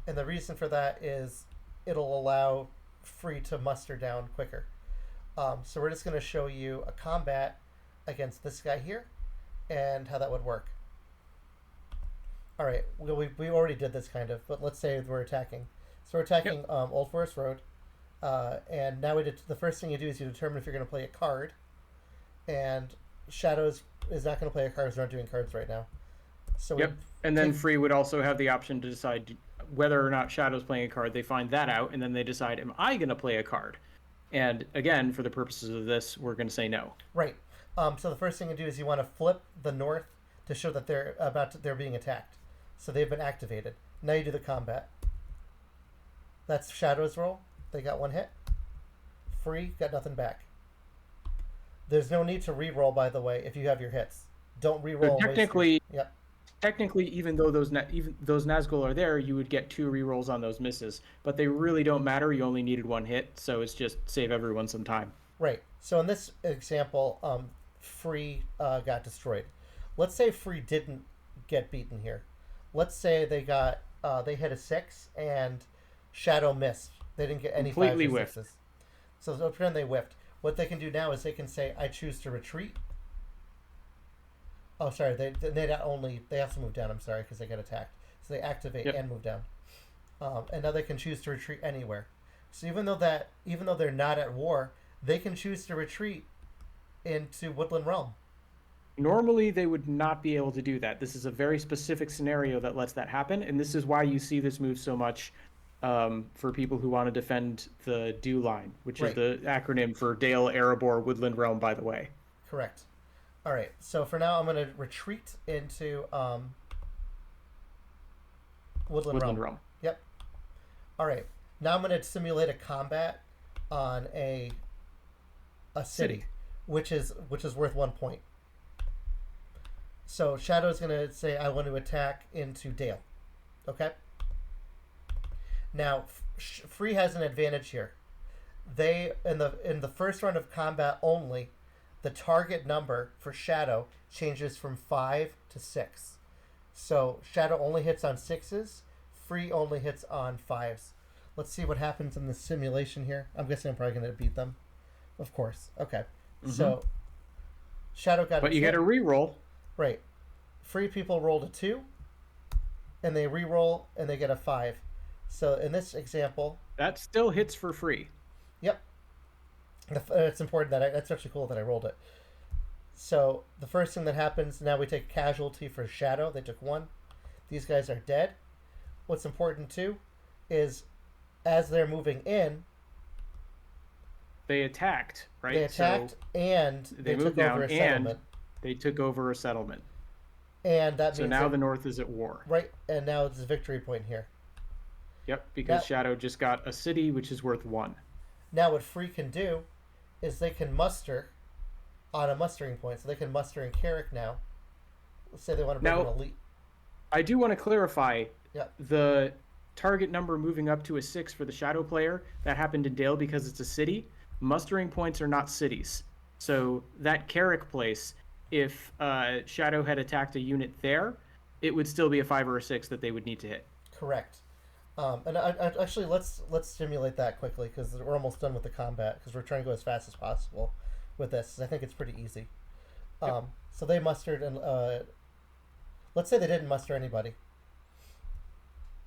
and the reason for that is it'll allow free to muster down quicker. So we're just going to show you a combat against this guy here, and how that would work. All right, we already did this kind of, but let's say we're attacking. So we're attacking Old Forest Road, and now the first thing you do is you determine if you're going to play a card, and Shadows is not going to play a card because we're not doing cards right now. So and then Free would also have the option to decide whether or not Shadow's playing a card. They find that out, and then they decide, am I going to play a card? And again, for the purposes of this, we're going to say no. Right. So the first thing you do is you want to flip the north to show that they're being attacked. So they've been activated. Now you do the combat. That's Shadow's roll. They got one hit. Free got nothing back. There's no need to re-roll, by the way, if you have your hits. Don't re-roll. So technically, even though those Nazgul are there, you would get 2 re-rolls on those misses. But they really don't matter. You only needed 1 hit, so it's just save everyone some time. Right. So in this example, Free got destroyed. Let's say Free didn't get beaten here. Let's say they hit a 6 and Shadow missed. They didn't get any Completely 5s or 6s. whiffed. So pretend they whiffed. What they can do now is they can say, "I choose to retreat." Oh, sorry. They also move down. I'm sorry, because they get attacked. So they activate and move down, and now they can choose to retreat anywhere. So even though they're not at war, they can choose to retreat into Woodland Realm. Normally, they would not be able to do that. This is a very specific scenario that lets that happen, and this is why you see this move so much for people who want to defend the DEW line, which is the acronym for Dale, Erebor, Woodland Realm, by the way. Correct. All right. So for now, I'm going to retreat into Woodland Realm. Yep. All right. Now I'm going to simulate a combat on a city, which is worth 1 point. So Shadow's going to say, "I want to attack into Dale." Okay. Now, Free has an advantage here. They in the first round of combat only, the target number for Shadow changes from 5 to 6. So Shadow only hits on 6s. Free only hits on 5s. Let's see what happens in the simulation here. I'm guessing I'm probably going to beat them. Of course. Okay. Mm-hmm. So Shadow got. But you get a reroll. Right. Free people rolled a 2, and they re-roll, and they get a 5. So in this example, that still hits for Free. Yep. It's important that's actually cool that I rolled it. So the first thing that happens, now we take casualty for Shadow. They took 1. These guys are dead. What's important too is as they're moving in, they attacked, right? They attacked, and they took over a settlement. They took over a settlement. And that means so now the North is at war. Right, and now it's a victory point here. Yep, because Shadow just got a city, which is worth 1. Now what Free can do is they can muster on a mustering point. So they can muster in Carrick now. Let's say they want to bring an elite. I do want to clarify. Yep. The target number moving up to a 6 for the Shadow player. That happened in Dale because it's a city. Mustering points are not cities. So that Carrick place, if Shadow had attacked a unit there, it would still be a 5 or a 6 that they would need to hit. Correct. And actually, let's simulate that quickly because we're almost done with the combat because we're trying to go as fast as possible with this. I think it's pretty easy. Yep. So they mustered, and let's say they didn't muster anybody.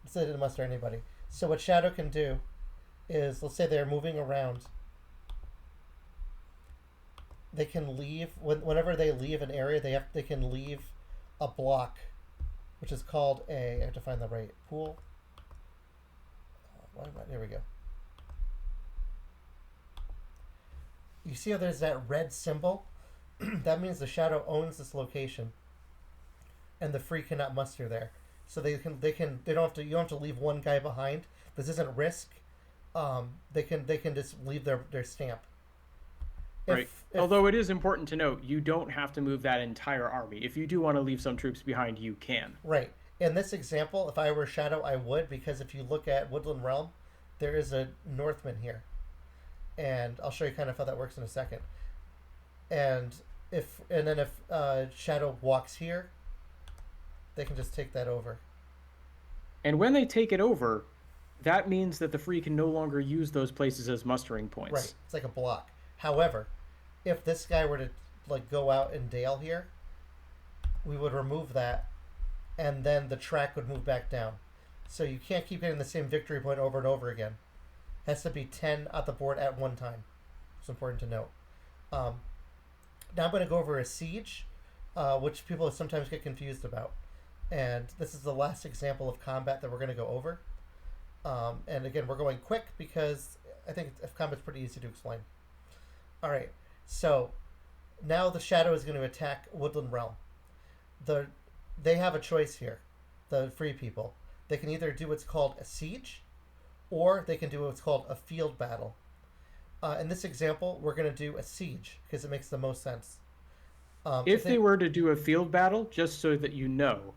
Let's say they didn't muster anybody. So what Shadow can do is, let's say they're moving around. They can leave whenever they leave an area. They can leave a block, which is called a. I have to find the right pool. There we go. You see how there's that red symbol? That means the Shadow owns this location, and the free cannot muster there. So they don't have to. You don't have to leave one guy behind. This isn't risk. They can just leave their stamp. Right. Although it is important to note, you don't have to move that entire army. If you do want to leave some troops behind, you can. Right. In this example, if I were Shadow, I would, because if you look at Woodland Realm, there is a Northman here. And I'll show you kind of how that works in a second. And then if Shadow walks here, they can just take that over. And when they take it over, that means that the free can no longer use those places as mustering points. Right. It's like a block. However, if this guy were to go out in Dale here, we would remove that, and then the track would move back down. So you can't keep getting the same victory point over and over again. It has to be 10 at the board at one time. It's important to note. Now I'm going to go over a siege, which people sometimes get confused about. And this is the last example of combat that we're going to go over. And again, we're going quick because I think combat's pretty easy to explain. All right, so now the Shadow is going to attack Woodland Realm. They have a choice here, the free people. They can either do what's called a siege, or they can do what's called a field battle. In this example, we're going to do a siege because it makes the most sense. If they were to do a field battle, just so that you know,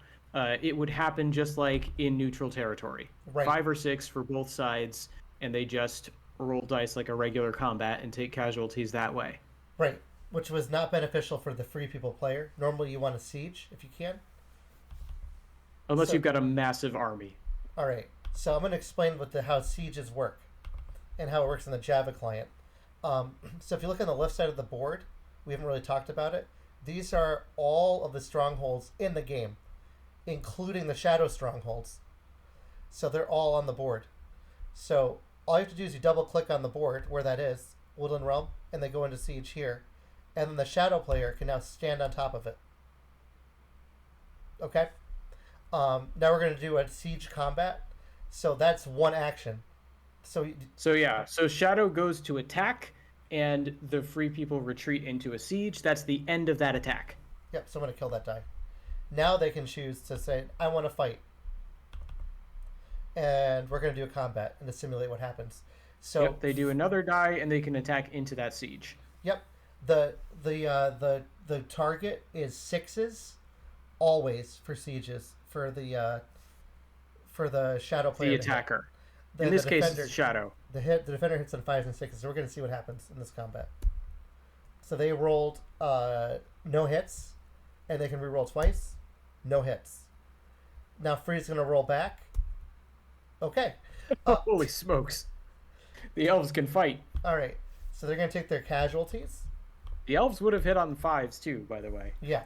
it would happen just like in neutral territory. Right. 5 or 6 for both sides, and they just roll dice like a regular combat and take casualties that way. Right, which was not beneficial for the free people player. Normally you want a siege if you can. Unless you've got a massive army. All right, so I'm going to explain how sieges work and how it works in the Java client. So if you look on the left side of the board, we haven't really talked about it. These are all of the strongholds in the game, including the Shadow strongholds. So they're all on the board. So all you have to do is you double click on the board where that is, Woodland Realm, and they go into siege here. And then the Shadow player can now stand on top of it. Okay? Now we're going to do a siege combat. So that's one action. So Shadow goes to attack, and the free people retreat into a siege. That's the end of that attack. Yep, so I'm going to kill that die. Now they can choose to say, I want to fight. And we're going to do a combat and to simulate what happens. So yep, they do another die, and they can attack into that siege. Yep. The target is 6s, always for sieges, for the Shadow player. The attacker. In this case, it's Shadow. The defender hits on 5s and 6s, so we're going to see what happens in this combat. So they rolled no hits, and they can re-roll twice. No hits. Now Free's going to roll back. Okay. Holy smokes. The elves can fight. All right. So they're going to take their casualties. The elves would have hit on 5s too, by the way. Yeah.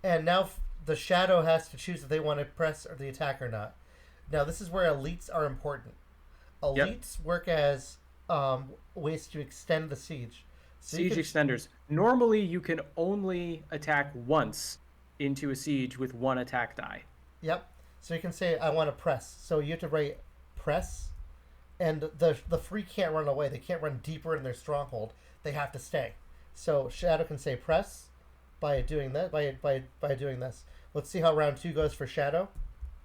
And now the Shadow has to choose if they want to press or the attack or not. Now this is where elites are important. Elites work as ways to extend the siege. So siege extenders. Normally you can only attack once into a siege with one attack die. Yep. So you can say, I want to press. So you have to write press, and the free can't run away. They can't run deeper in their stronghold. They have to stay. So Shadow can say press by doing that. By doing this. Let's see how round 2 goes for Shadow.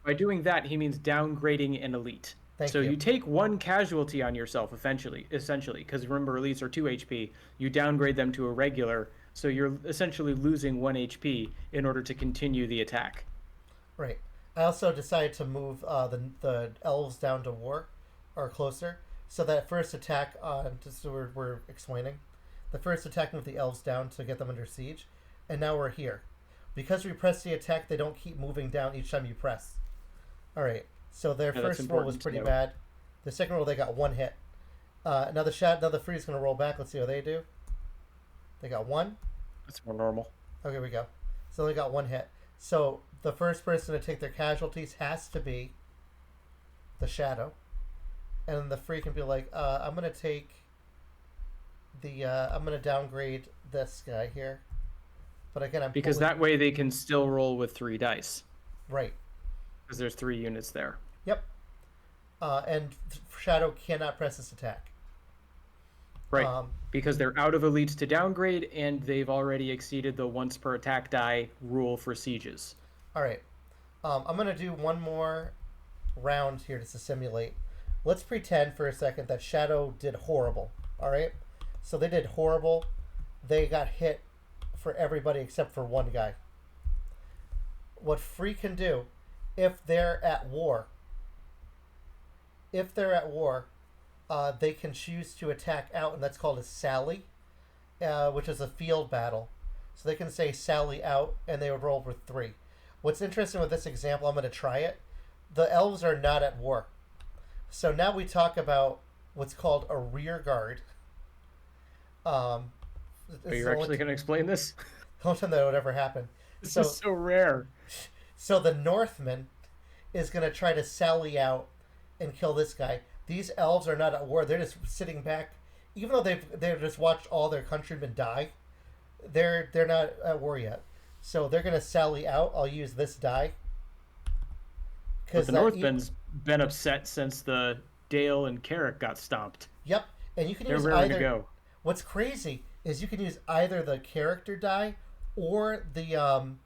By doing that, he means downgrading an elite. So you take one casualty on yourself, essentially, because remember, elites are 2 HP. You downgrade them to a regular, so you're essentially losing 1 HP in order to continue the attack. Right. I also decided to move the elves down to war, or closer, so that first attack on just so we're explaining, the first attack moved the elves down to get them under siege, and now we're here. Because we press the attack, they don't keep moving down each time you press. All right. So their Yeah, that's first roll was important to pretty note. bad. The second roll they got one hit. Now the free's gonna roll back. Let's see what they do. They got one. That's more normal. Okay, we go. So they got one hit. So the first person to take their casualties has to be the shadow, and then the free can be like, I'm gonna take I'm gonna downgrade this guy here. But again, I'm Because pulling that way they can still roll with 3 dice. right. Because there's 3 units there. Yep. And shadow cannot press this attack. Right. Um, Because they're out of elites to downgrade, and they've already exceeded the once per attack die rule for sieges. all right. I'm gonna do one more round here just to simulate. Let's pretend for a second that Shadow did horrible. All right. So they did horrible. They got hit for everybody except for one guy. What Free can do, if they're at war, if they're at war, they can choose to attack out, and that's called a sally, which is a field battle. So they can say sally out, and they would roll for 3. What's interesting with this example, I'm going to try it. The elves are not at war. So now we talk about what's called a rear guard. Are you actually going to explain this? The only time that would ever happen. This So, is so rare. so the Northman is going to try to sally out and kill this guy. These elves are not at war. They're just sitting back, even though they've just watched all their countrymen die. They're not at war yet. So they're going to sally out. I'll use this die. But the Northmen's been upset since the Dale and Carrick got stomped. Yep, and you can They're use ready either. to go. What's crazy is you can use either the character die or the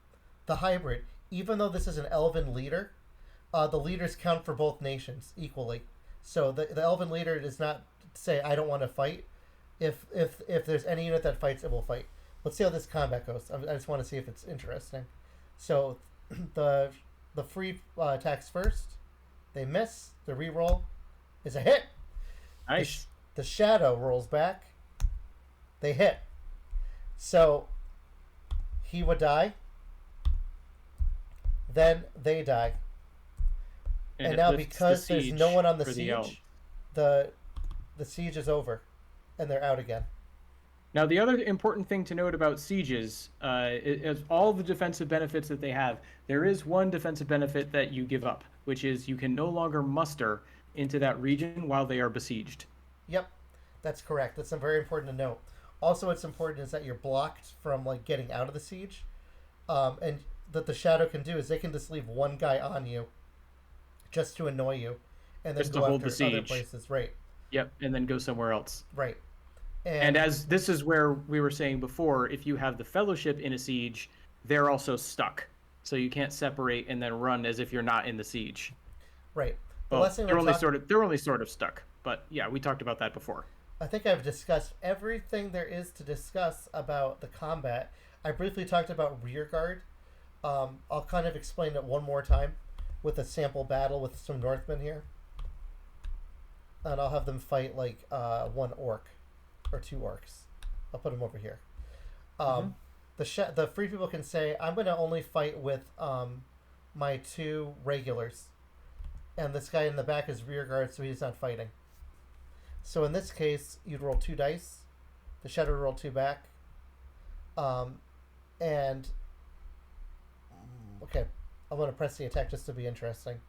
hybrid. Even though this is an elven leader, the leaders count for both nations equally. So the elven leader does not say I don't want to fight. If there's any unit that fights, it will fight. Let's see how this combat goes. I just want to see if it's interesting. So the free attacks first. They miss. The reroll is a hit. Nice. The shadow rolls back. They hit. So he would die. Then they die. And it now lifts because the there's siege no one on the for siege, the siege is over, and they're out again. Now, the other important thing to note about sieges is all the defensive benefits that they have. There is one defensive benefit that you give up, which is you can no longer muster into that region while they are besieged. Yep, that's correct. That's very important to note. Also, what's important is that you're blocked from like getting out of the siege, and that the shadow can do is they can just leave one guy on you, just to annoy you, and then Just to go hold after the other siege. places. Right, Yep, and then go somewhere else. right, And as this is where we were saying before, if you have the Fellowship in a siege, they're also stuck. So you can't separate and then run as if you're not in the siege. right. The Well, last thing they're only sort of stuck. But yeah, we talked about that before. I think I've discussed everything there is to discuss about the combat. I briefly talked about rearguard. I'll kind of explain it one more time with a sample battle with some Northmen here. And I'll have them fight like one orc or 2 orcs. I'll put them over here. The free people can say, I'm going to only fight with my 2 regulars. And this guy in the back is rearguard, so he's not fighting. So in this case, you'd roll 2 dice. The shadow would roll 2 back. And okay, I'm gonna press the attack just to be interesting.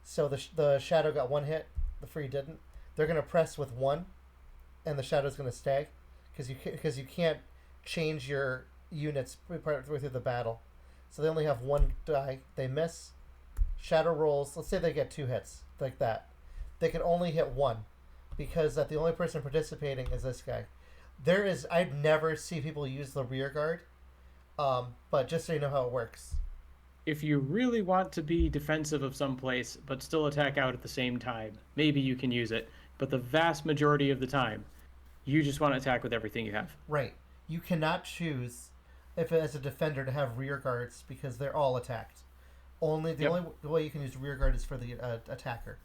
So the shadow got 1 hit. The free didn't. They're gonna press with 1, and the shadow's gonna stay, because you can't change your units partway through the battle. So they only have 1 die. They miss. Shadow rolls. Let's say they get 2 hits like that. They can only hit 1, because that the only person participating is this guy. I'd never see people use the rear guard, but just so you know how it works. If you really want to be defensive of some place but still attack out at the same time, maybe you can use it. But the vast majority of the time, you just want to attack with everything you have. Right. You cannot choose if as a defender to have rear guards because they're all attacked. The Yep. only way you can use rear guard is for the attacker.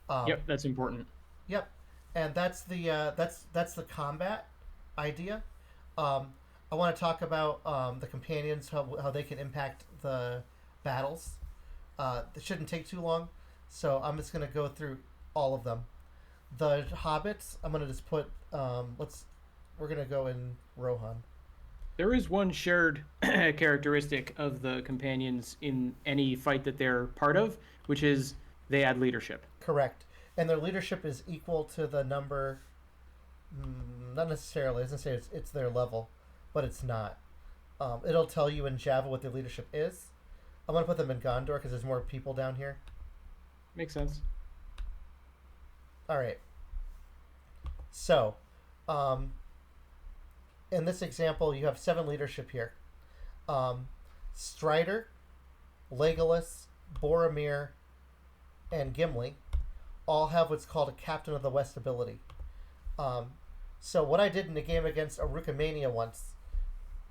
Um, Yep. That's important. yep, and that's the combat idea. Um, I want to talk about the companions, how they can impact the battles. It shouldn't take too long, so I'm just gonna go through all of them. The hobbits, I'm gonna just put we're gonna go in Rohan. There is one shared characteristic of the companions in any fight that they're part of, which is they add leadership. Correct, and their leadership is equal to the number. Not necessarily. It doesn't say it's their level, but it's not. It'll tell you in Java what their leadership is. I'm gonna put them in Gondor because there's more people down here. Makes sense. All right. So, um, in this example, you have 7 leadership here. Um, Strider, Legolas, Boromir, and Gimli all have what's called a Captain of the West ability. Um, so what I did in a game against Arukimania once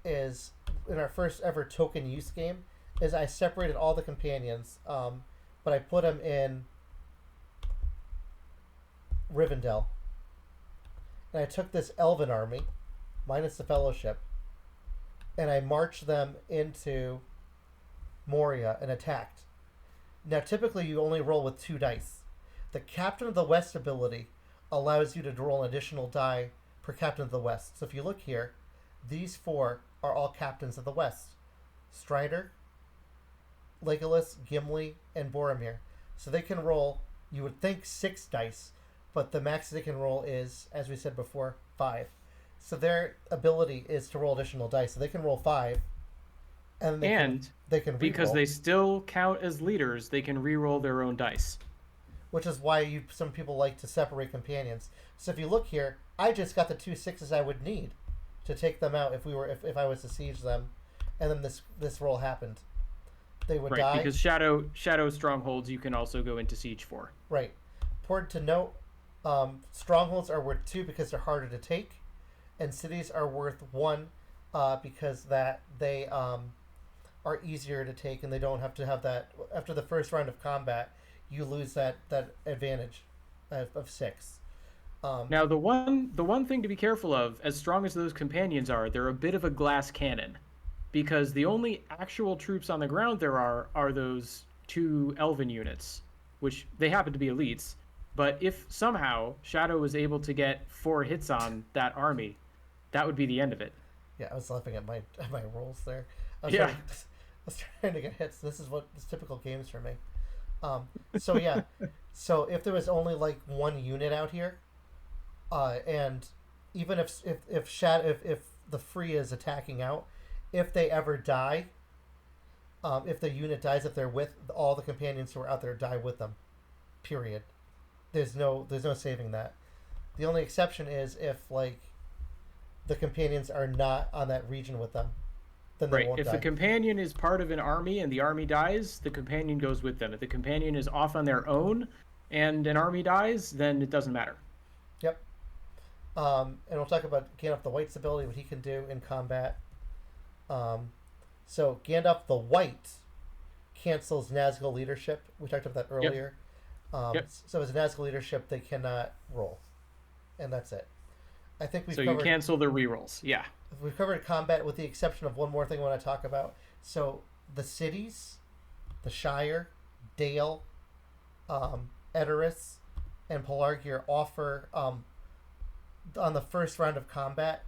is, in our first ever token use game, is I separated all the companions, but I put them in Rivendell. And I took this elven army, minus the Fellowship, and I marched them into Moria and attacked. Now, typically, you only roll with 2 dice. The Captain of the West ability allows you to roll an additional die per Captain of the West. So if you look here, these 4 are all Captains of the West: Strider, Legolas, Gimli, and Boromir. So they can roll, you would think, 6 dice, but the max they can roll is, as we said before, 5. So their ability is to roll additional dice. So they can roll 5, and they can because re-roll, they still count as leaders, they can re-roll their own dice. which is why some people like to separate companions. So if you look here, I just got the 2 6s I would need to take them out if I was to siege them, and then this roll happened. They would Right, die. because shadow strongholds you can also go into siege for. Right. Important to note, strongholds are worth 2 because they're harder to take, and cities are worth 1 because they are easier to take, and they don't have to have that. After the first round of combat, you lose that advantage of 6. Now the one thing to be careful of, as strong as those companions are, they're a bit of a glass cannon, because the only actual troops on the ground there are those 2 elven units, which they happen to be elites. But if somehow Shadow was able to get 4 hits on that army, that would be the end of it. Yeah, I was laughing at my rolls there. Yeah. I was trying to get hits. This is typical games for me. So yeah, so if there was only like 1 unit out here, and even if the free is attacking out, if they ever die, if the unit dies, if they're with all the companions who are out there, die with them. Period. There's no saving that. The only exception is if like the companions are not on that region with them, then they Right. won't If die. the companion is part of an army and the army dies, the companion goes with them. If the companion is off on their own and an army dies, then it doesn't matter. Yep. And we'll talk about Gandalf the White's ability, what he can do in combat. So Gandalf the White cancels Nazgul leadership. We talked about that earlier. Yep. So as a Nazgul leadership, they cannot roll, and that's it. I think So you cancel the rerolls. Yeah. we've covered combat with the exception of one more thing I want to talk about. So the cities, the Shire, Dale, Edoras, and Pelargir offer on the first round of combat.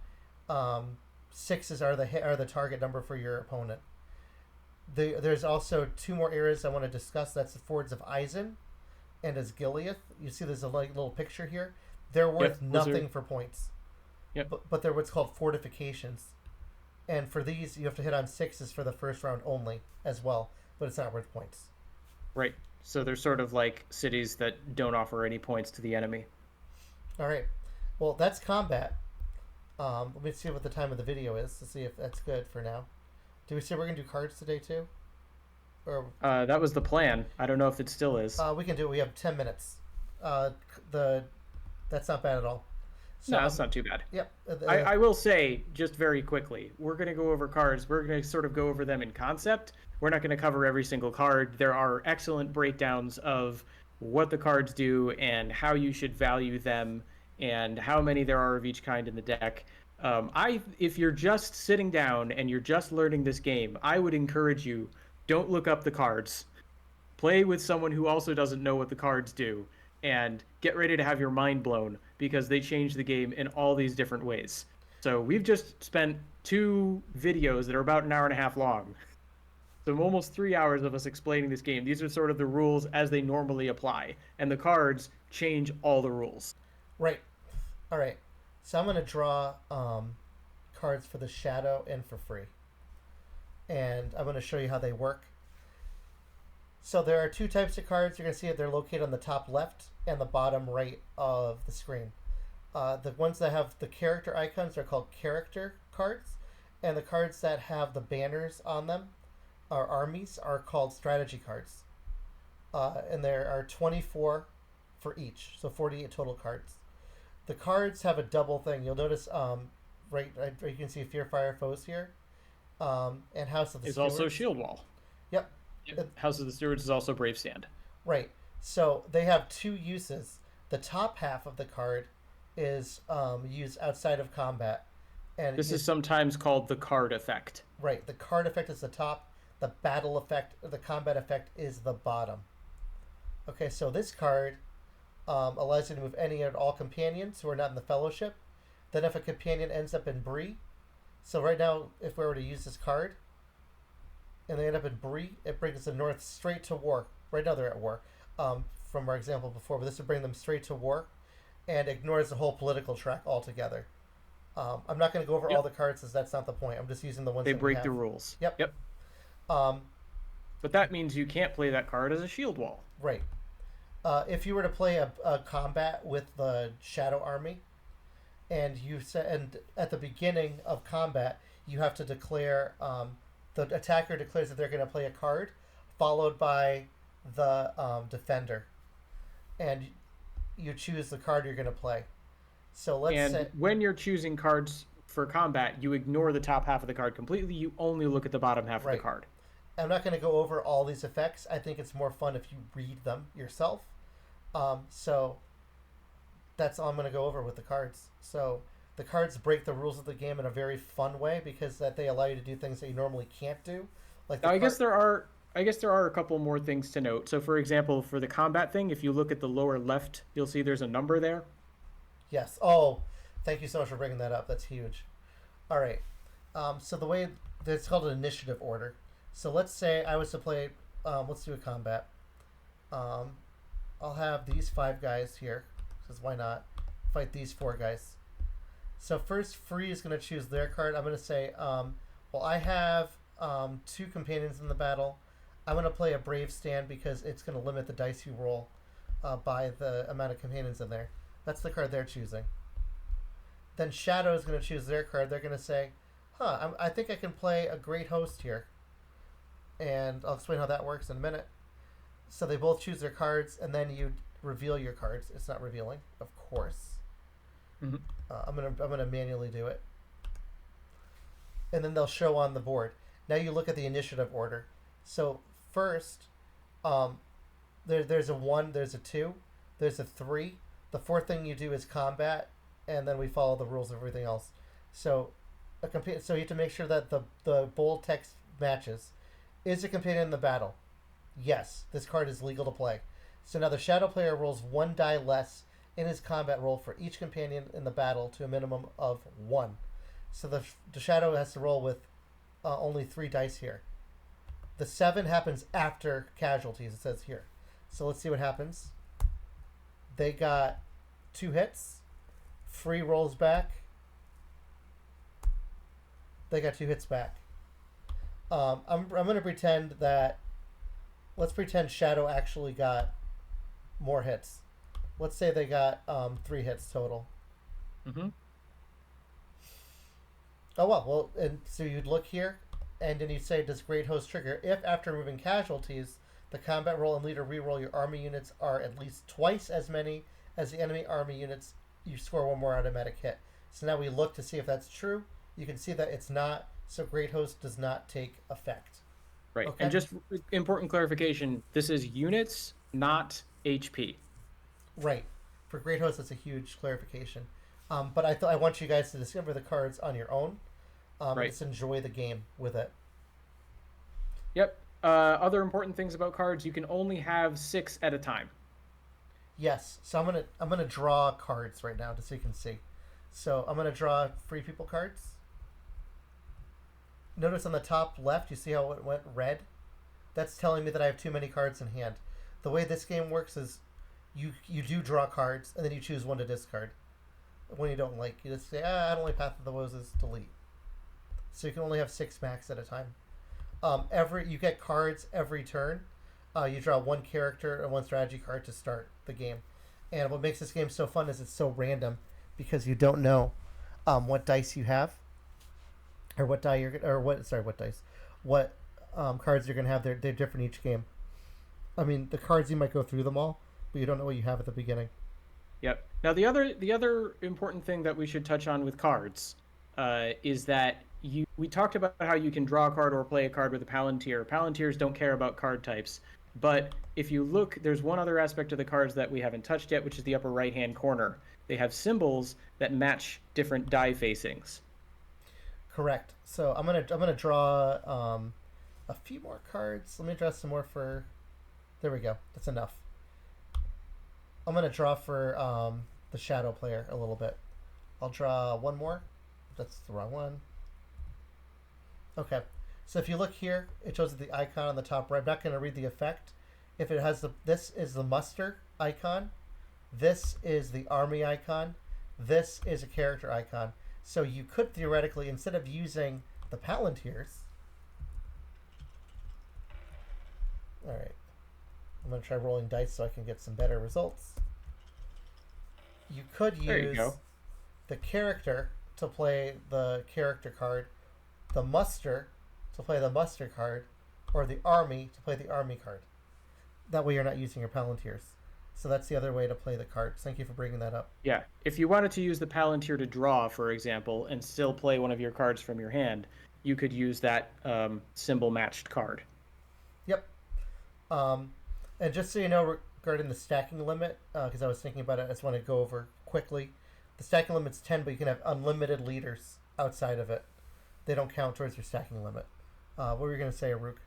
6s are the target number for your opponent. There's also 2 more areas I want to discuss. That's the Fords of Eisen and Osgiliath. You see there's a little picture here. They're worth nothing for points. Yep. But they're what's called fortifications. And for these, you have to hit on 6s for the first round only as well. But it's not worth points. Right. So they're sort of like cities that don't offer any points to the enemy. All right. Well, that's combat. Let me see what the time of the video is to see if that's good for now. Do we say we're going to do cards today too? Or That was the plan. I don't know if it still is. we can do it. We have 10 minutes. That's not bad at all. So No, that's not too bad. yep. I will say, just very quickly, we're going to go over cards. We're going to sort of go over them in concept. We're not going to cover every single card. There are excellent breakdowns of what the cards do and how you should value them and how many there are of each kind in the deck. If you're just sitting down and you're just learning this game, I would encourage you, don't look up the cards. Play with someone who also doesn't know what the cards do, and get ready to have your mind blown because they change the game in all these different ways. So we've just spent 2 videos that are about an hour and a half long. So almost 3 hours of us explaining this game. These are sort of the rules as they normally apply, and the cards change all the rules. Right. All right. So I'm going to draw cards for the shadow and for free. And I'm going to show you how they work. So there are 2 types of cards. You're going to see it. They're located on the top left and the bottom right of the screen. The ones that have the character icons are called character cards. And the cards that have the banners on them, or armies, are called strategy cards. And there are 24 for each. So 48 total cards. The cards have a double thing. You'll notice right you can see Fear Fire Foes here. And House of the It's Stewards. also Shield Wall. Yep. House of the Stewards is also Brave Stand. Right. So they have 2 uses. The top half of the card is used outside of combat. And This is sometimes called the card effect. right. The card effect is the top. The battle effect, the combat effect, is the bottom. Okay, so this card allows you to move any and all companions who are not in the Fellowship. Then if a companion ends up in Bree, so right now, if we were to use this card, and they end up in Bree, it brings the North straight to war. Right now they're at war, from our example before, but this would bring them straight to war, and ignores the whole political track altogether. I'm not going to go over all the cards, as that's not the point. I'm just using the ones They that we break have. the rules. Yep. Yep. Um, But that means you can't play that card as a shield wall. right. If you were to play a combat with the Shadow Army, and at the beginning of combat, you have to declare the attacker declares that they're going to play a card, followed by the defender, and you choose the card you're going to play. So let's say when you're choosing cards for combat, you ignore the top half of the card completely. You only look at the bottom half of the card. I'm not going to go over all these effects. I think it's more fun if you read them yourself. So that's all I'm going to go over with the cards. So the cards break the rules of the game in a very fun way because that they allow you to do things that you normally can't do. Like I guess there are a couple more things to note. So for example, for the combat thing, if you look at the lower left, you'll see there's a number there. Yes. Oh, thank you so much for bringing that up. That's huge. All right. So the way it's called an initiative order. So let's say I was to play. Let's do a combat. I'll have these 5 guys here, because why not? Fight these 4 guys. So first, Free is going to choose their card. I'm going to say, well, I have 2 companions in the battle. I'm going to play a Brave Stand because it's going to limit the dice you roll by the amount of companions in there. That's the card they're choosing. Then Shadow is going to choose their card. They're going to say, I think I can play a Great Host here. And I'll explain how that works in a minute. So they both choose their cards, and then you reveal your cards. It's not revealing, of course. Mm-hmm. I'm gonna manually do it, and then they'll show on the board. Now you look at the initiative order. So first, there's a 1, there's a 2, there's a 3. The 4th thing you do is combat, and then we follow the rules of everything else. So so you have to make sure that the bold text matches. Is a companion in the battle? Yes, this card is legal to play. So now the Shadow player rolls 1 die less in his combat roll for each companion in the battle to a minimum of 1. So the Shadow has to roll with only 3 dice here. The 7 happens after casualties, it says here. So let's see what happens. They got 2 hits. Free rolls back. They got 2 hits back. I'm going to pretend that... Let's pretend Shadow actually got more hits. Let's say they got 3 hits total. Mm-hmm. Oh, well, and so you'd look here, and then you'd say, does Great Host trigger if, after removing casualties, the combat roll and leader reroll your army units are at least twice as many as the enemy army units you score one more automatic hit. So now we look to see if that's true. You can see that it's not. So Great Host does not take effect. Right. And Okay. just important clarification, this is units, not HP. Right. For Great Host, that's a huge clarification. But I want you guys to discover the cards on your own, and Right. just enjoy the game with it. Yep. Other important things about cards, you can only have 6 at a time. Yes. So I'm gonna draw cards right now, just so you can see. So I'm gonna draw free people cards. Notice on the top left, you see how it went red? That's telling me that I have too many cards in hand. The way this game works is you do draw cards and then you choose one to discard. When you don't like, you just say, I don't like Path of the Roses, delete. So you can only have 6 max at a time. Every you get cards every turn. You draw one character and one strategy card to start the game. And what makes this game so fun is it's so random because you don't know what dice you have or what die you're or what sorry what dice what cards you're gonna have. They're different each game. I mean, the cards you might go through them all, but you don't know what you have at the beginning. Yep. Now the other important thing that we should touch on with cards is that we talked about how you can draw a card or play a card with a Palantir. Palantirs don't care about card types, but if you look, there's one other aspect of the cards that we haven't touched yet, which is the upper right-hand corner. They have symbols that match different die facings. Correct. So I'm gonna draw a few more cards. Let me draw some more for. There we go. That's enough. I'm gonna draw for the shadow player a little bit. I'll draw one more. That's the wrong one. Okay. So if you look here, it shows the icon on the top right. I'm not gonna read the effect. If it has this is the muster icon. This is the army icon. This is a character icon. So you could theoretically, instead of using the Palantirs, all right, I'm going to try rolling dice so I can get some better results. You could There you use go. the character to play the character card, the muster to play the muster card, or the army to play the army card. That way you're not using your Palantirs. So that's the other way to play the cards. Thank you for bringing that up. Yeah. If you wanted to use the Palantir to draw, for example, and still play one of your cards from your hand, you could use that symbol matched card. Yep. Um, and just so you know, regarding the stacking limit, because I was thinking about it, I just want to go over quickly. The stacking limit's 10, but you can have unlimited leaders outside of it. They don't count towards your stacking limit. What were you going to say, Aruk?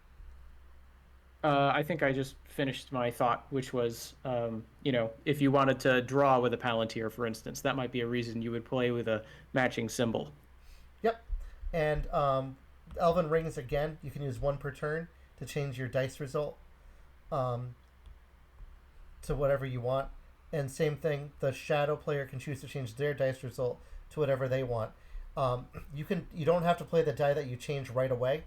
I think I just finished my thought, which was, if you wanted to draw with a Palantir, for instance, that might be a reason you would play with a matching symbol. Yep. And Elven Rings, again, you can use one per turn to change your dice result to whatever you want. And same thing, the shadow player can choose to change their dice result to whatever they want. You don't have to play the die that you change right away,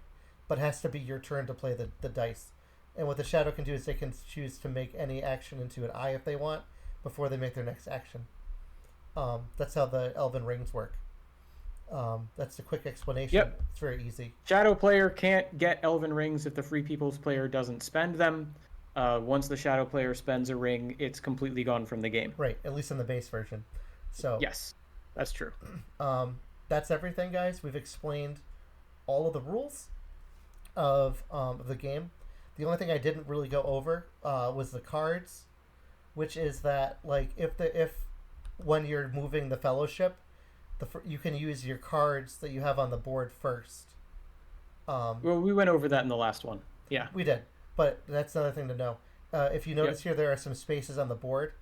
but it has to be your turn to play the dice. And what the shadow can do is they can choose to make any action into an eye if they want before they make their next action. That's how the Elven Rings work. That's a quick explanation. Yep. It's very easy. Shadow player can't get Elven Rings if the Free People's player doesn't spend them. Once the Shadow player spends a ring, it's completely gone from the game. Right, at least in the base version. So Yes, that's true. that's everything, guys. We've explained all of the rules of the game. The only thing I didn't really go over was the cards, which is that like if when you're moving the fellowship, you can use your cards that you have on the board first. Well, we went over that in the last one. Yeah. We did, but that's another thing to know. If you notice here, there are some spaces on the board.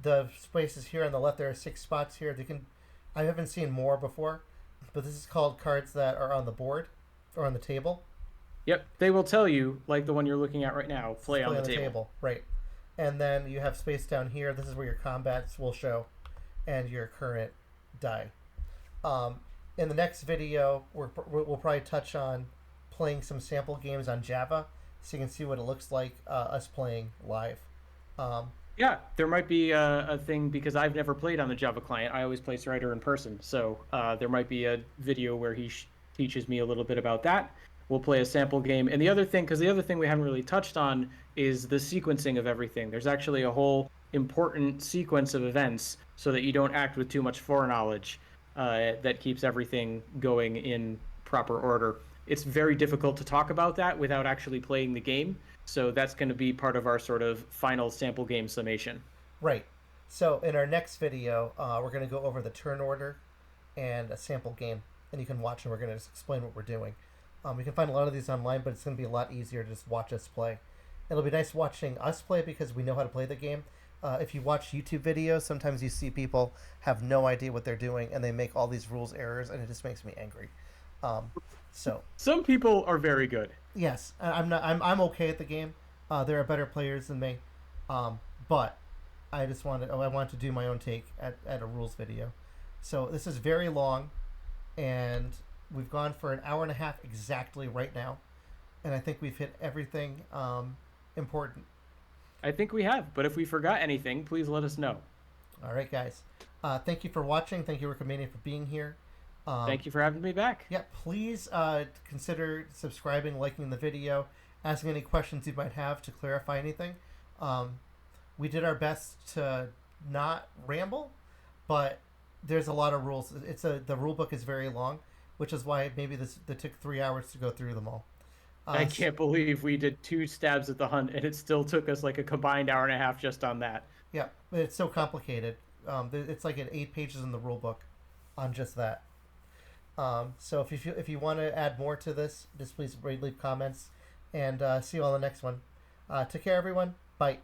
The spaces here on the left, there are 6 spots here. I haven't seen more before, but this is called cards that are on the board or on the table. Yep. They will tell you, like the one you're looking at right now, play on the table. Right. And then you have space down here. This is where your combats will show, and your current die. In the next video, we'll probably touch on playing some sample games on Java, so you can see what it looks like us playing live. Yeah, there might be a thing because I've never played on the Java client. I always play Strider in person, so there might be a video where he teaches me a little bit about that. We'll play a sample game, and the other thing we haven't really touched on is the sequencing of everything. There's actually a whole important sequence of events so that you don't act with too much foreknowledge that keeps everything going in proper order. It's very difficult to talk about that without actually playing the game. So that's going to be part of our sort of final sample game summation. Right. So in our next video, we're going to go over the turn order and a sample game, and you can watch, and we're going to just explain what we're doing. You can find a lot of these online, but it's going to be a lot easier to just watch us play. It'll be nice watching us play because we know how to play the game. If you watch YouTube videos, sometimes you see people have no idea what they're doing, and they make all these rules errors, and it just makes me angry. Um, so Some people are very good. yes, I'm not. I'm okay at the game. There are better players than me, but I just wanted. Oh, I wanted to do my own take at a rules video. So this is very long, and we've gone for an hour and a half exactly right now, and I think we've hit everything important. I think we have, but if we forgot anything, please let us know. All right, guys. Thank you for watching. Thank you, Arukimania, for being here. Thank you for having me back. Yeah, please consider subscribing, liking the video, asking any questions you might have to clarify anything. We did our best to not ramble, but there's a lot of rules. The rule book is very long, which is why maybe it took 3 hours to go through them all. I can't believe we did 2 stabs at the hunt, and it still took us like a combined hour and a half just on that. Yeah, but it's so complicated. It's like 8 pages in the rule book on just that. So if you want to add more to this, just please leave comments, and see you on the next one. Take care, everyone. Bye.